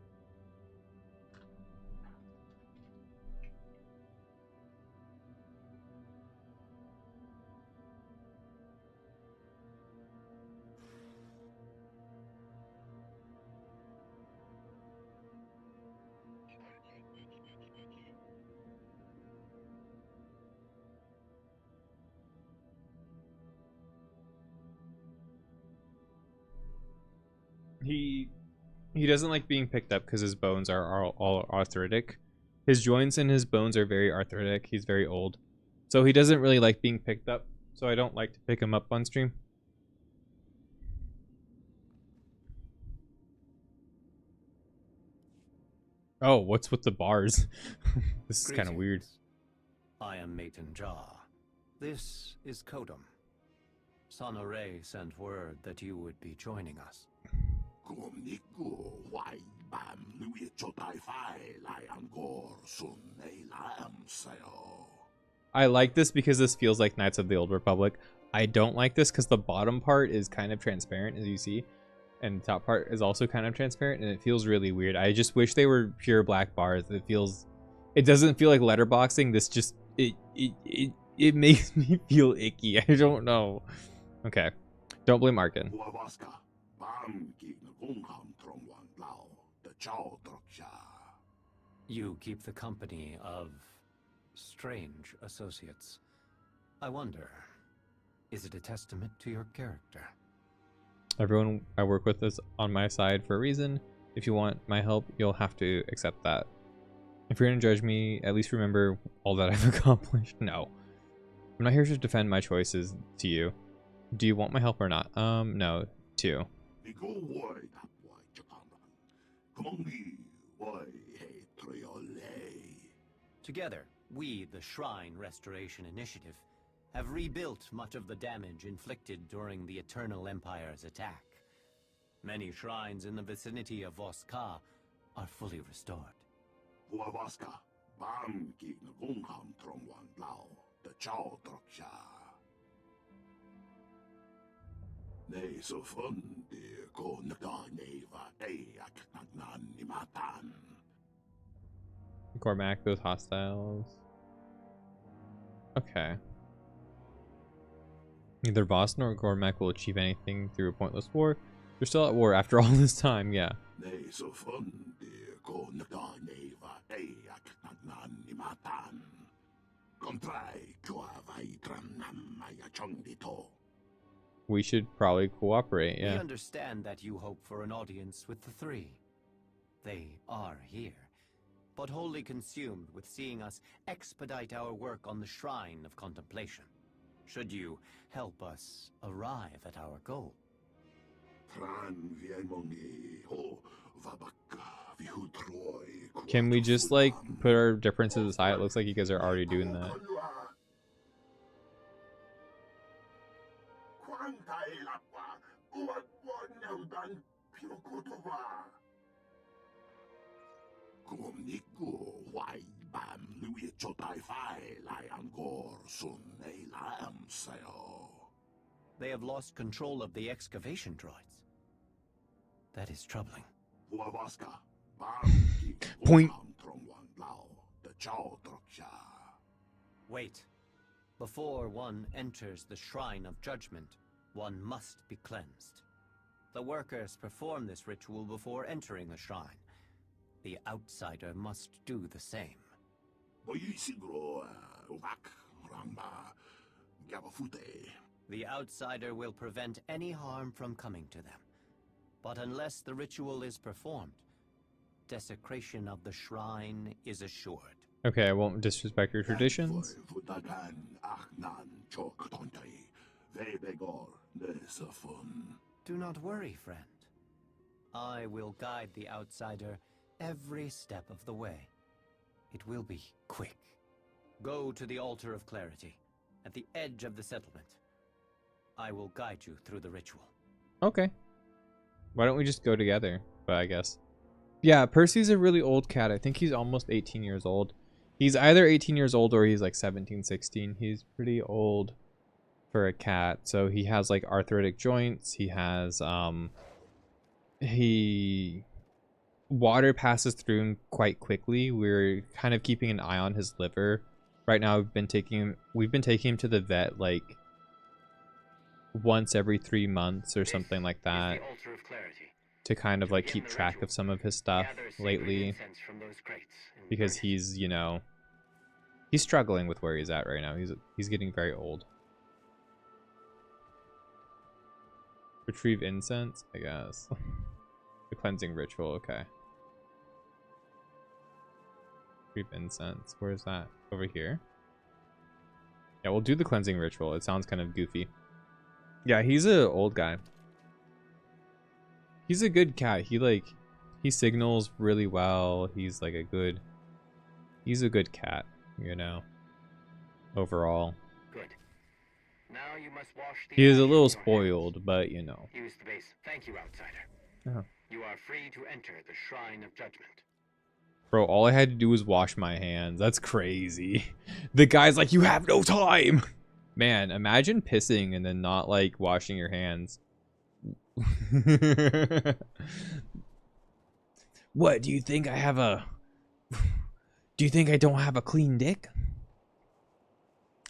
He doesn't like being picked up because his bones are all arthritic. His joints and his bones are very arthritic. He's very old. So he doesn't really like being picked up. So I don't like to pick him up on stream. Oh, what's with the bars? This is kind of weird. I am Maton Jar. This is Kodum. Sana Ray sent word that you would be joining us. I like this because this feels like Knights of the Old Republic. I don't like this because the bottom part is kind of transparent, as you see, and the top part is also kind of transparent, and it feels really weird. I just wish they were pure black bars. It doesn't feel like letterboxing. This just it makes me feel icky. I don't know. Okay, don't blame Arkin. You keep the company of strange associates. I wonder, is it a testament to your character? Everyone I work with is on my side for a reason. If you want my help, you'll have to accept that. If you're gonna judge me, at least remember all that I've accomplished. No. I'm not here to defend my choices to you. Do you want my help or not? No. Too. Together, we, the Shrine Restoration Initiative, have rebuilt much of the damage inflicted during the Eternal Empire's attack. Many shrines in the vicinity of Voska are fully restored. Cormac, those hostiles. Okay. Neither Voss nor Cormac will achieve anything through a pointless war. They're still at war after all this time, yeah. We should probably cooperate, yeah. We understand that you hope for an audience with the three. They are here, but wholly consumed with seeing us expedite our work on the Shrine of Contemplation. Should you help us arrive at our goal? Can we just, like, put our differences aside? It looks like you guys are already doing that. They have lost control of the excavation droids. That is troubling. Point. Wait. Before one enters the Shrine of Judgment, one must be cleansed. The workers perform this ritual before entering the shrine. The outsider must do the same. The outsider will prevent any harm from coming to them. But unless the ritual is performed, desecration of the shrine is assured. Okay, I won't disrespect your traditions. Do not worry, friend. I will guide the outsider every step of the way. It will be quick. Go to the Altar of Clarity, at the edge of the settlement. I will guide you through the ritual. Okay. Why don't we just go together? But I guess. Yeah, Percy's a really old cat. I think he's almost 18 years old. He's either 18 years old or he's like 17, 16. He's pretty old for a cat. So he has like arthritic joints. He has water passes through him quite quickly. We're kind of keeping an eye on his liver. Right now we've been taking him to the vet like once every 3 months or something like that, to kind of like keep track of some of his stuff lately, because he's, you know, he's struggling with where he's at right now. He's getting very old. Retrieve incense, I guess. The cleansing ritual, okay. Retrieve incense, where is that? Over here? Yeah, we'll do the cleansing ritual. It sounds kind of goofy. Yeah, he's an old guy. He's a good cat. He He signals really well. He's like a good cat, you know, overall. Good. Now you must wash the He is ash a from little your spoiled, but you know. hands. Use the base. Thank you, outsider. Oh. You are free to enter the Shrine of Judgment. Bro, all I had to do was wash my hands. That's crazy. The guy's like, you have no time. Man, imagine pissing and then not like washing your hands. What, do you think I have a... Do you think I don't have a clean dick?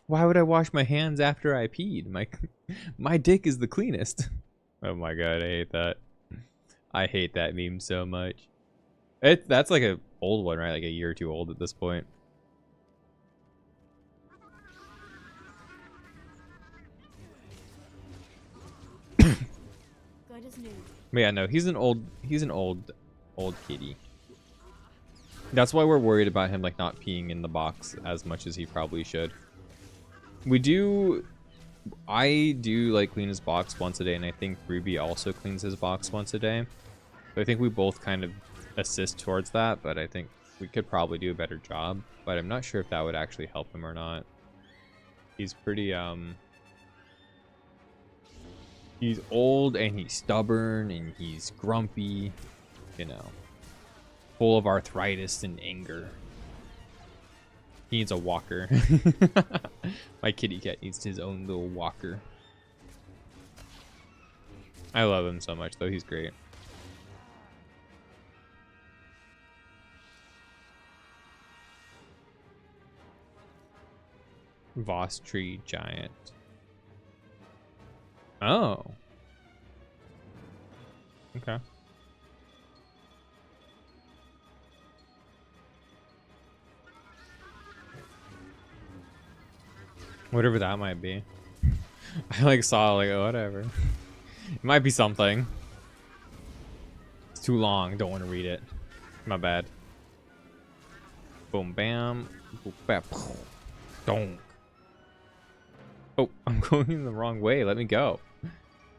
Why would I wash my hands after I peed? My dick is the cleanest. Oh my god, I hate that. I hate that meme so much. That's like a old one, right? Like a year or two old at this point. Good as new. But yeah, no, he's an old kitty. That's why we're worried about him like not peeing in the box as much as he probably should. I do like clean his box once a day, and I think Ruby also cleans his box once a day. So I think we both kind of assist towards that, but I think we could probably do a better job. But I'm not sure if that would actually help him or not. He's pretty he's old and he's stubborn and he's grumpy, you know, full of arthritis and anger. He needs a walker. My kitty cat needs his own little walker. I love him so much though, he's great. Voss tree giant. Oh. Okay. Whatever that might be. I like saw like, oh, whatever. It might be something. It's too long, don't want to read it. My bad. Boom bam. Boom bam. Don't. Oh, I'm going the wrong way. Let me go.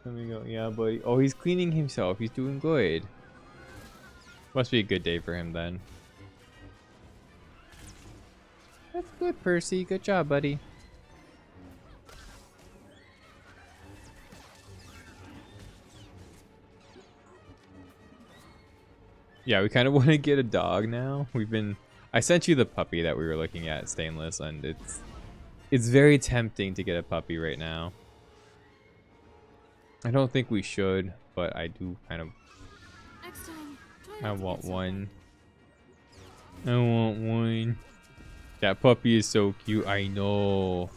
Let me go. Yeah, buddy. Oh, he's cleaning himself. He's doing good. Must be a good day for him then. That's good, Percy. Good job, buddy. Yeah, we kind of want to get a dog now. I sent you the puppy that we were looking at, Stainless, and it's very tempting to get a puppy right now. I don't think we should, but I do kind of... Next time, I want one. I want one. That puppy is so cute. I know.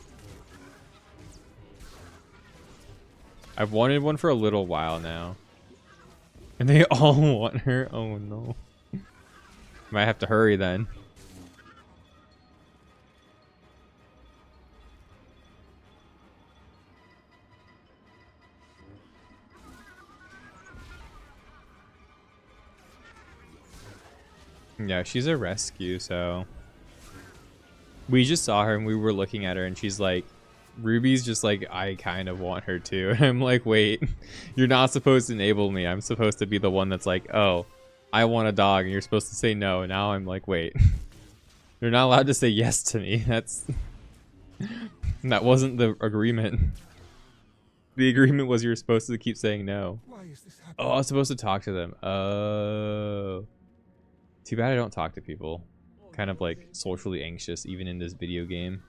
I've wanted one for a little while now. And they all want her. Oh no. Might have to hurry then. Yeah, she's a rescue, so we just saw her and we were looking at her and she's like, Ruby's just like, I kind of want her too. And I'm like, wait, you're not supposed to enable me. I'm supposed to be the one that's like, oh, I want a dog, and you're supposed to say no. Now I'm like, wait, you're not allowed to say yes to me. That wasn't the agreement. The agreement was you're supposed to keep saying no. Oh, I was supposed to talk to them. Oh. Too bad I don't talk to people. Kind of like socially anxious even in this video game.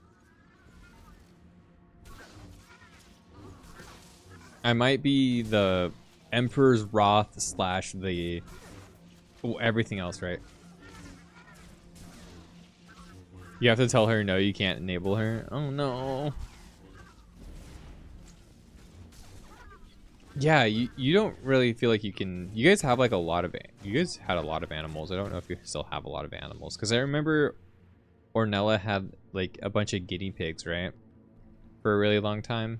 I might be the Emperor's Wrath / the everything else, right? You have to tell her no, you can't enable her. Oh no. Yeah, you don't really feel like you can. You guys have like you guys had a lot of animals. I don't know if you still have a lot of animals, because I remember Ornella had like a bunch of guinea pigs, right? For a really long time.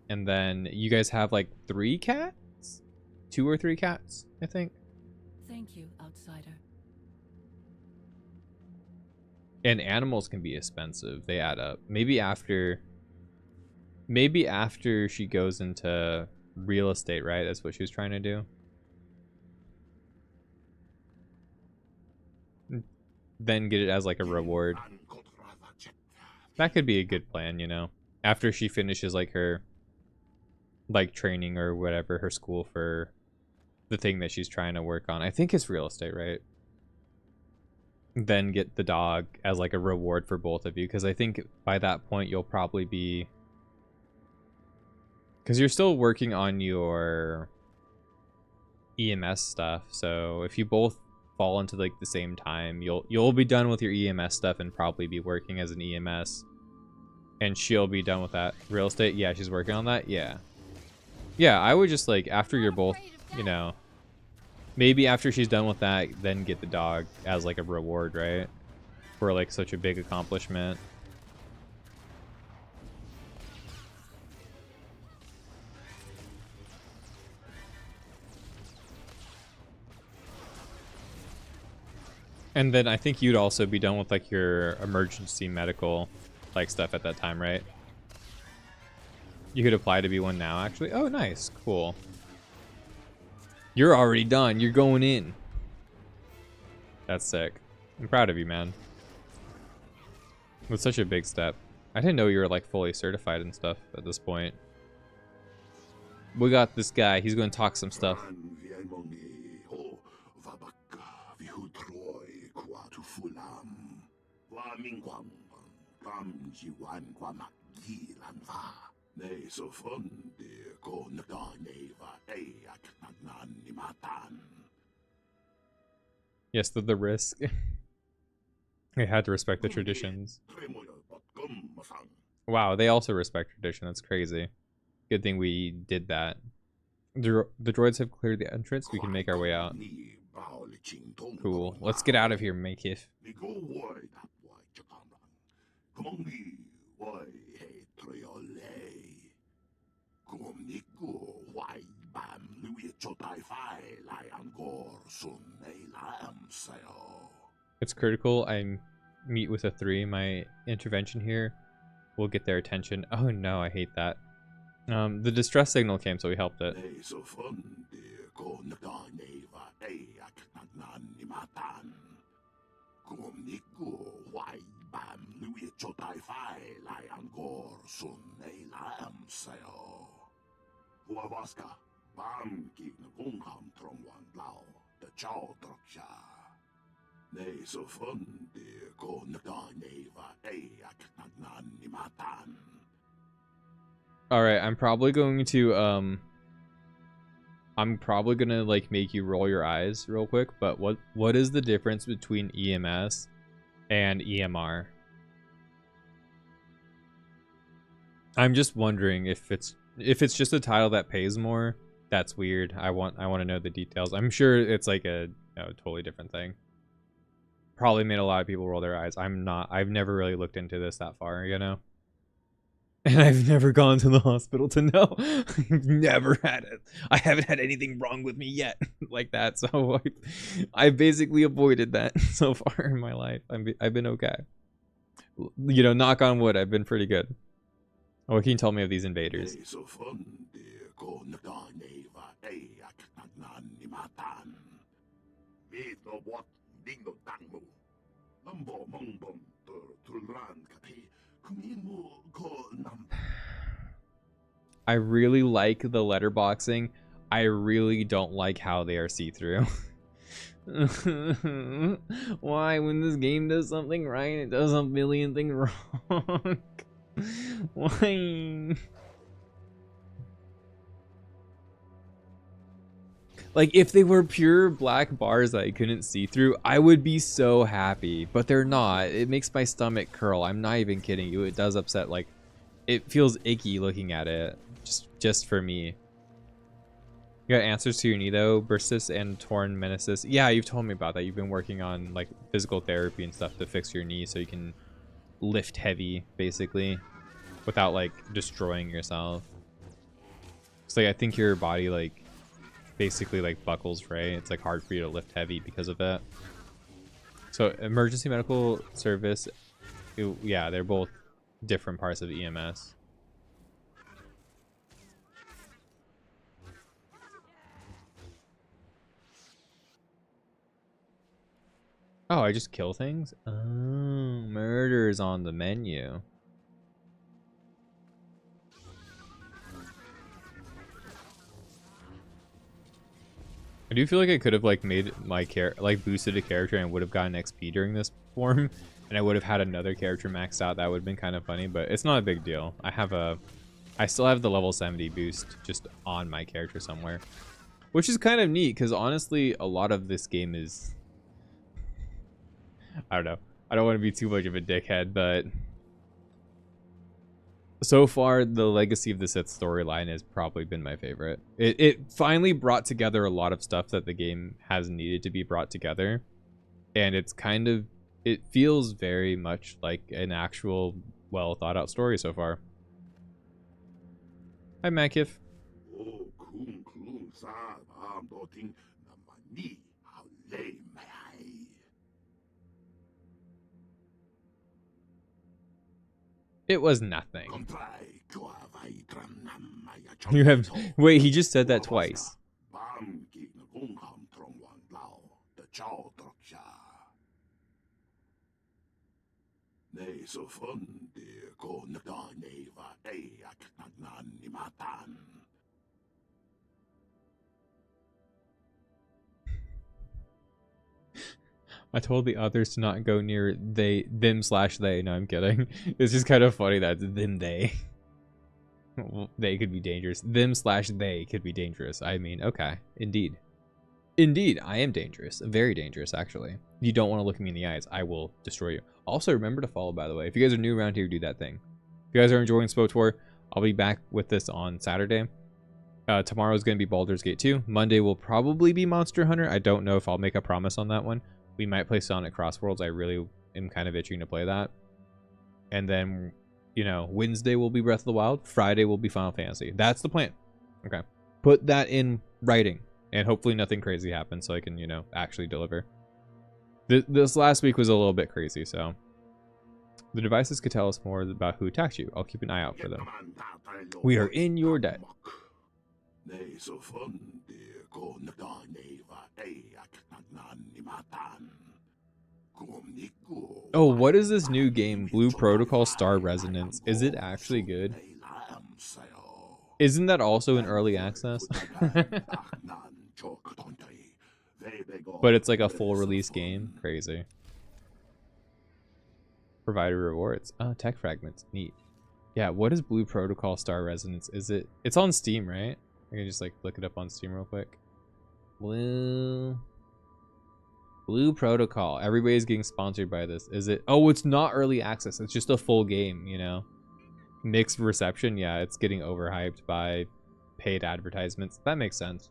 And then you guys have like 3 cats? 2 or 3 cats, I think. Thank you, outsider. And animals can be expensive. They add up. Maybe after she goes into real estate, right? That's what she was trying to do. then get it as like a reward. That could be a good plan, you know, after she finishes like her like training or whatever, her school for the thing that she's trying to work on. I think it's real estate, right? Then get the dog as like a reward for both of you, because I think by that point you'll probably be, because you're still working on your EMS stuff. So if you both fall into like the same time, you'll be done with your EMS stuff and probably be working as an EMS, and she'll be done with that real estate. Yeah, she's working on that. Yeah, I would just like, after you're both, you know, maybe after she's done with that, then get the dog as like a reward, right? For like such a big accomplishment. And then I think you'd also be done with like your emergency medical like stuff at that time, right? You could apply to be one now, actually. Oh, nice. Cool. You're already done. You're going in. That's sick. I'm proud of you, man. It's such a big step. I didn't know you were like fully certified and stuff at this point. We got this guy. He's going to talk some stuff. Yes, the risk. They had to respect the traditions. Wow, they also respect tradition. That's crazy. Good thing we did that. The droids have cleared the entrance. We can make our way out. Cool. Let's get out of here, Makif. It's critical I meet with a 3. My intervention here will get their attention. Oh no, I hate that. The distress signal came, so we helped it. Alright, I'm probably going to like make you roll your eyes real quick, but what is the difference between EMS and EMR? I'm just wondering if it's just a title that pays more. That's weird. I want to know the details. I'm sure it's like a totally different thing. Probably made a lot of people roll their eyes. I've never really looked into this that far, you know? And I've never gone to the hospital to know. I've never had it. I haven't had anything wrong with me yet like that. So I've basically avoided that so far in my life. I've been okay. You know, knock on wood, I've been pretty good. What can you tell me of these invaders? I really like the letterboxing. I really don't like how they are see-through. Why, when this game does something right, it does a million things wrong? Why? Like, if they were pure black bars that I couldn't see through, I would be so happy. But they're not. It makes my stomach curl. I'm not even kidding you. It does upset. Like, it feels icky looking at it. Just for me. You got answers to your knee though? Bursis and torn meniscus. Yeah, you've told me about that. You've been working on like physical therapy and stuff to fix your knee so you can lift heavy, basically, without like destroying yourself. So like, I think your body like basically like buckles, right? It's like hard for you to lift heavy because of that. So emergency medical service, yeah, they're both different parts of EMS. Oh, I just kill things? Oh, murder is on the menu. I do feel like I could have like made my boosted a character and would have gotten XP during this form, and I would have had another character maxed out. That would have been kind of funny, but it's not a big deal. I still have the level 70 boost just on my character somewhere, which is kind of neat because honestly, a lot of this game is, I don't know. I don't want to be too much of a dickhead, but so far, the Legacy of the Sith storyline has probably been my favorite. It finally brought together a lot of stuff that the game has needed to be brought together. And it's kind of, it feels very much like an actual well thought out story so far. Hi, Makif. It was nothing. You have... Wait, he just said that twice. I told the others to not go near them/they. No, I'm kidding. It's just kind of funny that they. They could be dangerous. Them/they could be dangerous. I mean, okay. Indeed. Indeed, I am dangerous. Very dangerous, actually. You don't want to look me in the eyes. I will destroy you. Also, remember to follow, by the way. If you guys are new around here, do that thing. If you guys are enjoying Swtor, I'll be back with this on Saturday. Tomorrow is going to be Baldur's Gate 2. Monday will probably be Monster Hunter. I don't know if I'll make a promise on that one. We might play Sonic Crossworlds. I really am kind of itching to play that. And then, you know, Wednesday will be Breath of the Wild. Friday will be Final Fantasy. That's the plan. Okay. Put that in writing. And hopefully nothing crazy happens so I can, you know, actually deliver. This last week was a little bit crazy, so. The devices could tell us more about who attacked you. I'll keep an eye out for them. We are in your debt. Oh, what is this new game? Blue Protocol Star Resonance. Is it actually good? Isn't that also in early access? But it's like a full release game. Crazy. Provided rewards. Oh, tech fragments. Neat. Yeah, what is Blue Protocol Star Resonance? Is it? It's on Steam, right? I can just like look it up on Steam real quick. Blue Protocol. Everybody's getting sponsored by this. Is it? Oh, it's not early access. It's just a full game, you know? Mixed reception. Yeah, it's getting overhyped by paid advertisements. That makes sense.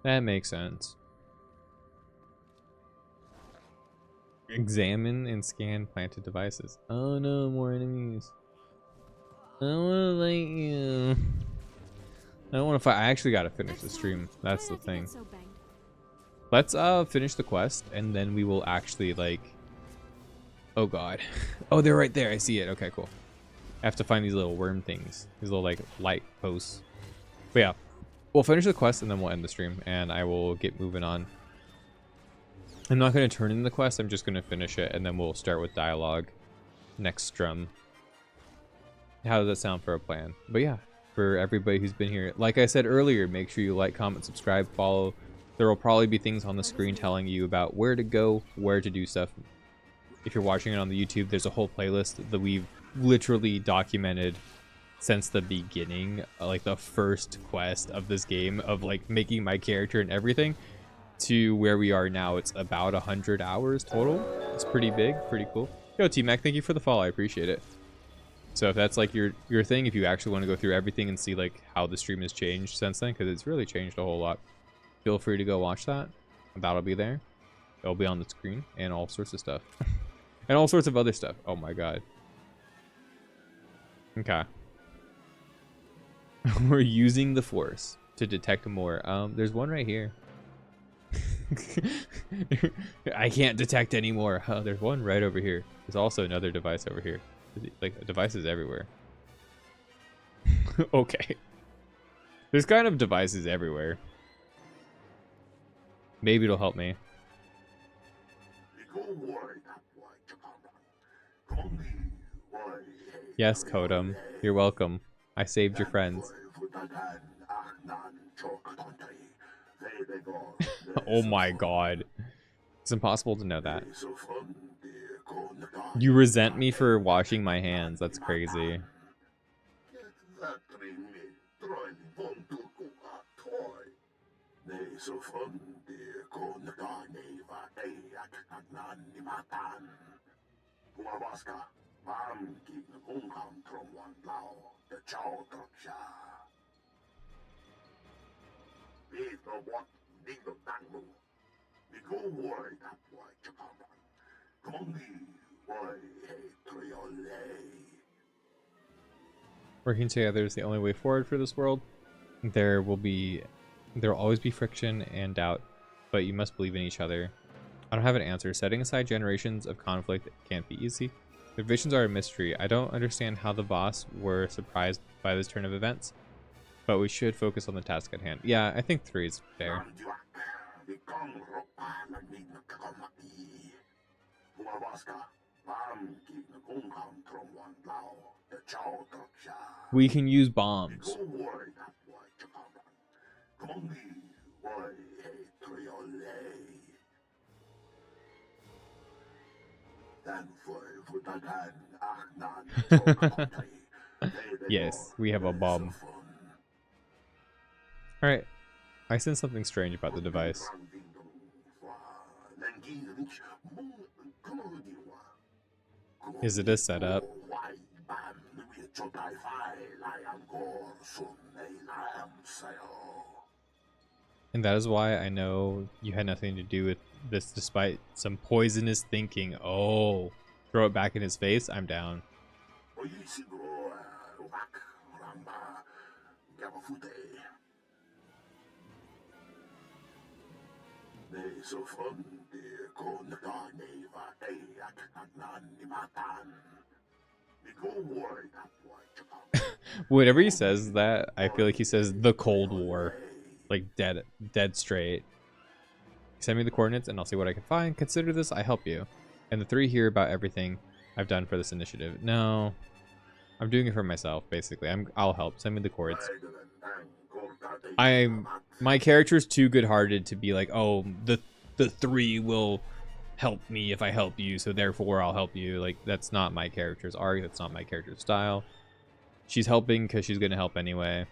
That makes sense. Examine and scan planted devices. Oh no, more enemies. I don't want to fight you. I don't want to fight. I actually got to finish the stream. That's the thing. Let's finish the quest and then we will actually like... Oh god. Oh, they're right there. I see it. Okay, cool. I have to find these little worm things. These little like light posts. But yeah. We'll finish the quest and then we'll end the stream and I will get moving on. I'm not going to turn in the quest. I'm just going to finish it and then we'll start with dialogue next strum. How does that sound for a plan? But yeah, for everybody who's been here, like I said earlier, make sure you like, comment, subscribe, follow. There will probably be things on the screen telling you about where to go, where to do stuff. If you're watching it on the YouTube, there's a whole playlist that we've literally documented since the beginning, like the first quest of this game of like making my character and everything to where we are now. It's about 100 hours total. It's pretty big, pretty cool. Yo, T-Mac, thank you for the follow. I appreciate it. So if that's like your thing, if you actually want to go through everything and see like how the stream has changed since then, because it's really changed a whole lot, feel free to go watch that. That'll be there. It'll be on the screen and all sorts of stuff. And all sorts of other stuff. Oh my god. Okay. We're using the Force to detect more. There's one right here. I can't detect anymore. Oh, there's one right over here. There's also another device over here. Like, devices everywhere. Okay. There's kind of devices everywhere. Maybe it'll help me. Yes, Kodum. You're welcome. I saved your friends. Oh my god. It's impossible to know that. You resent me for washing my hands. That's crazy. Working together is the only way forward for this world. There will always be friction and doubt, but you must believe in each other. I don't have an answer. Setting aside generations of conflict can't be easy. The visions are a mystery. I don't understand how the boss were surprised by this turn of events, but we should focus on the task at hand. Yeah, I think 3 is fair. We can use bombs. Yes, we have a bomb. Alright, I sense something strange about the device. Is it a setup? And that is why I know you had nothing to do with this despite some poisonous thinking. Oh, throw it back in his face? I'm down. Whenever he says that, I feel like he says the Cold War. Like dead straight. Send me the coordinates and I'll see what I can find. Consider this, I help you. And the 3 here about everything I've done for this initiative. No, I'm doing it for myself, basically. I'll help. Send me the chords. My character's too good-hearted to be like, oh, the 3 will help me if I help you, so therefore I'll help you. Like, that's not my character's arc. That's not my character's style. She's helping because she's gonna help anyway.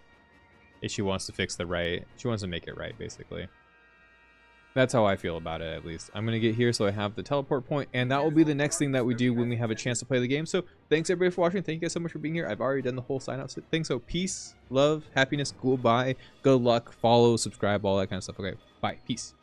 If she wants to fix she wants to make it right, basically. That's how I feel about it, at least. I'm going to get here so I have the teleport point, and that will be the next thing that we do when we have a chance to play the game. So thanks everybody for watching. Thank you guys so much for being here. I've already done the whole sign up thing. So peace, love, happiness, goodbye, good luck, follow, subscribe, all that kind of stuff. Okay, bye, peace.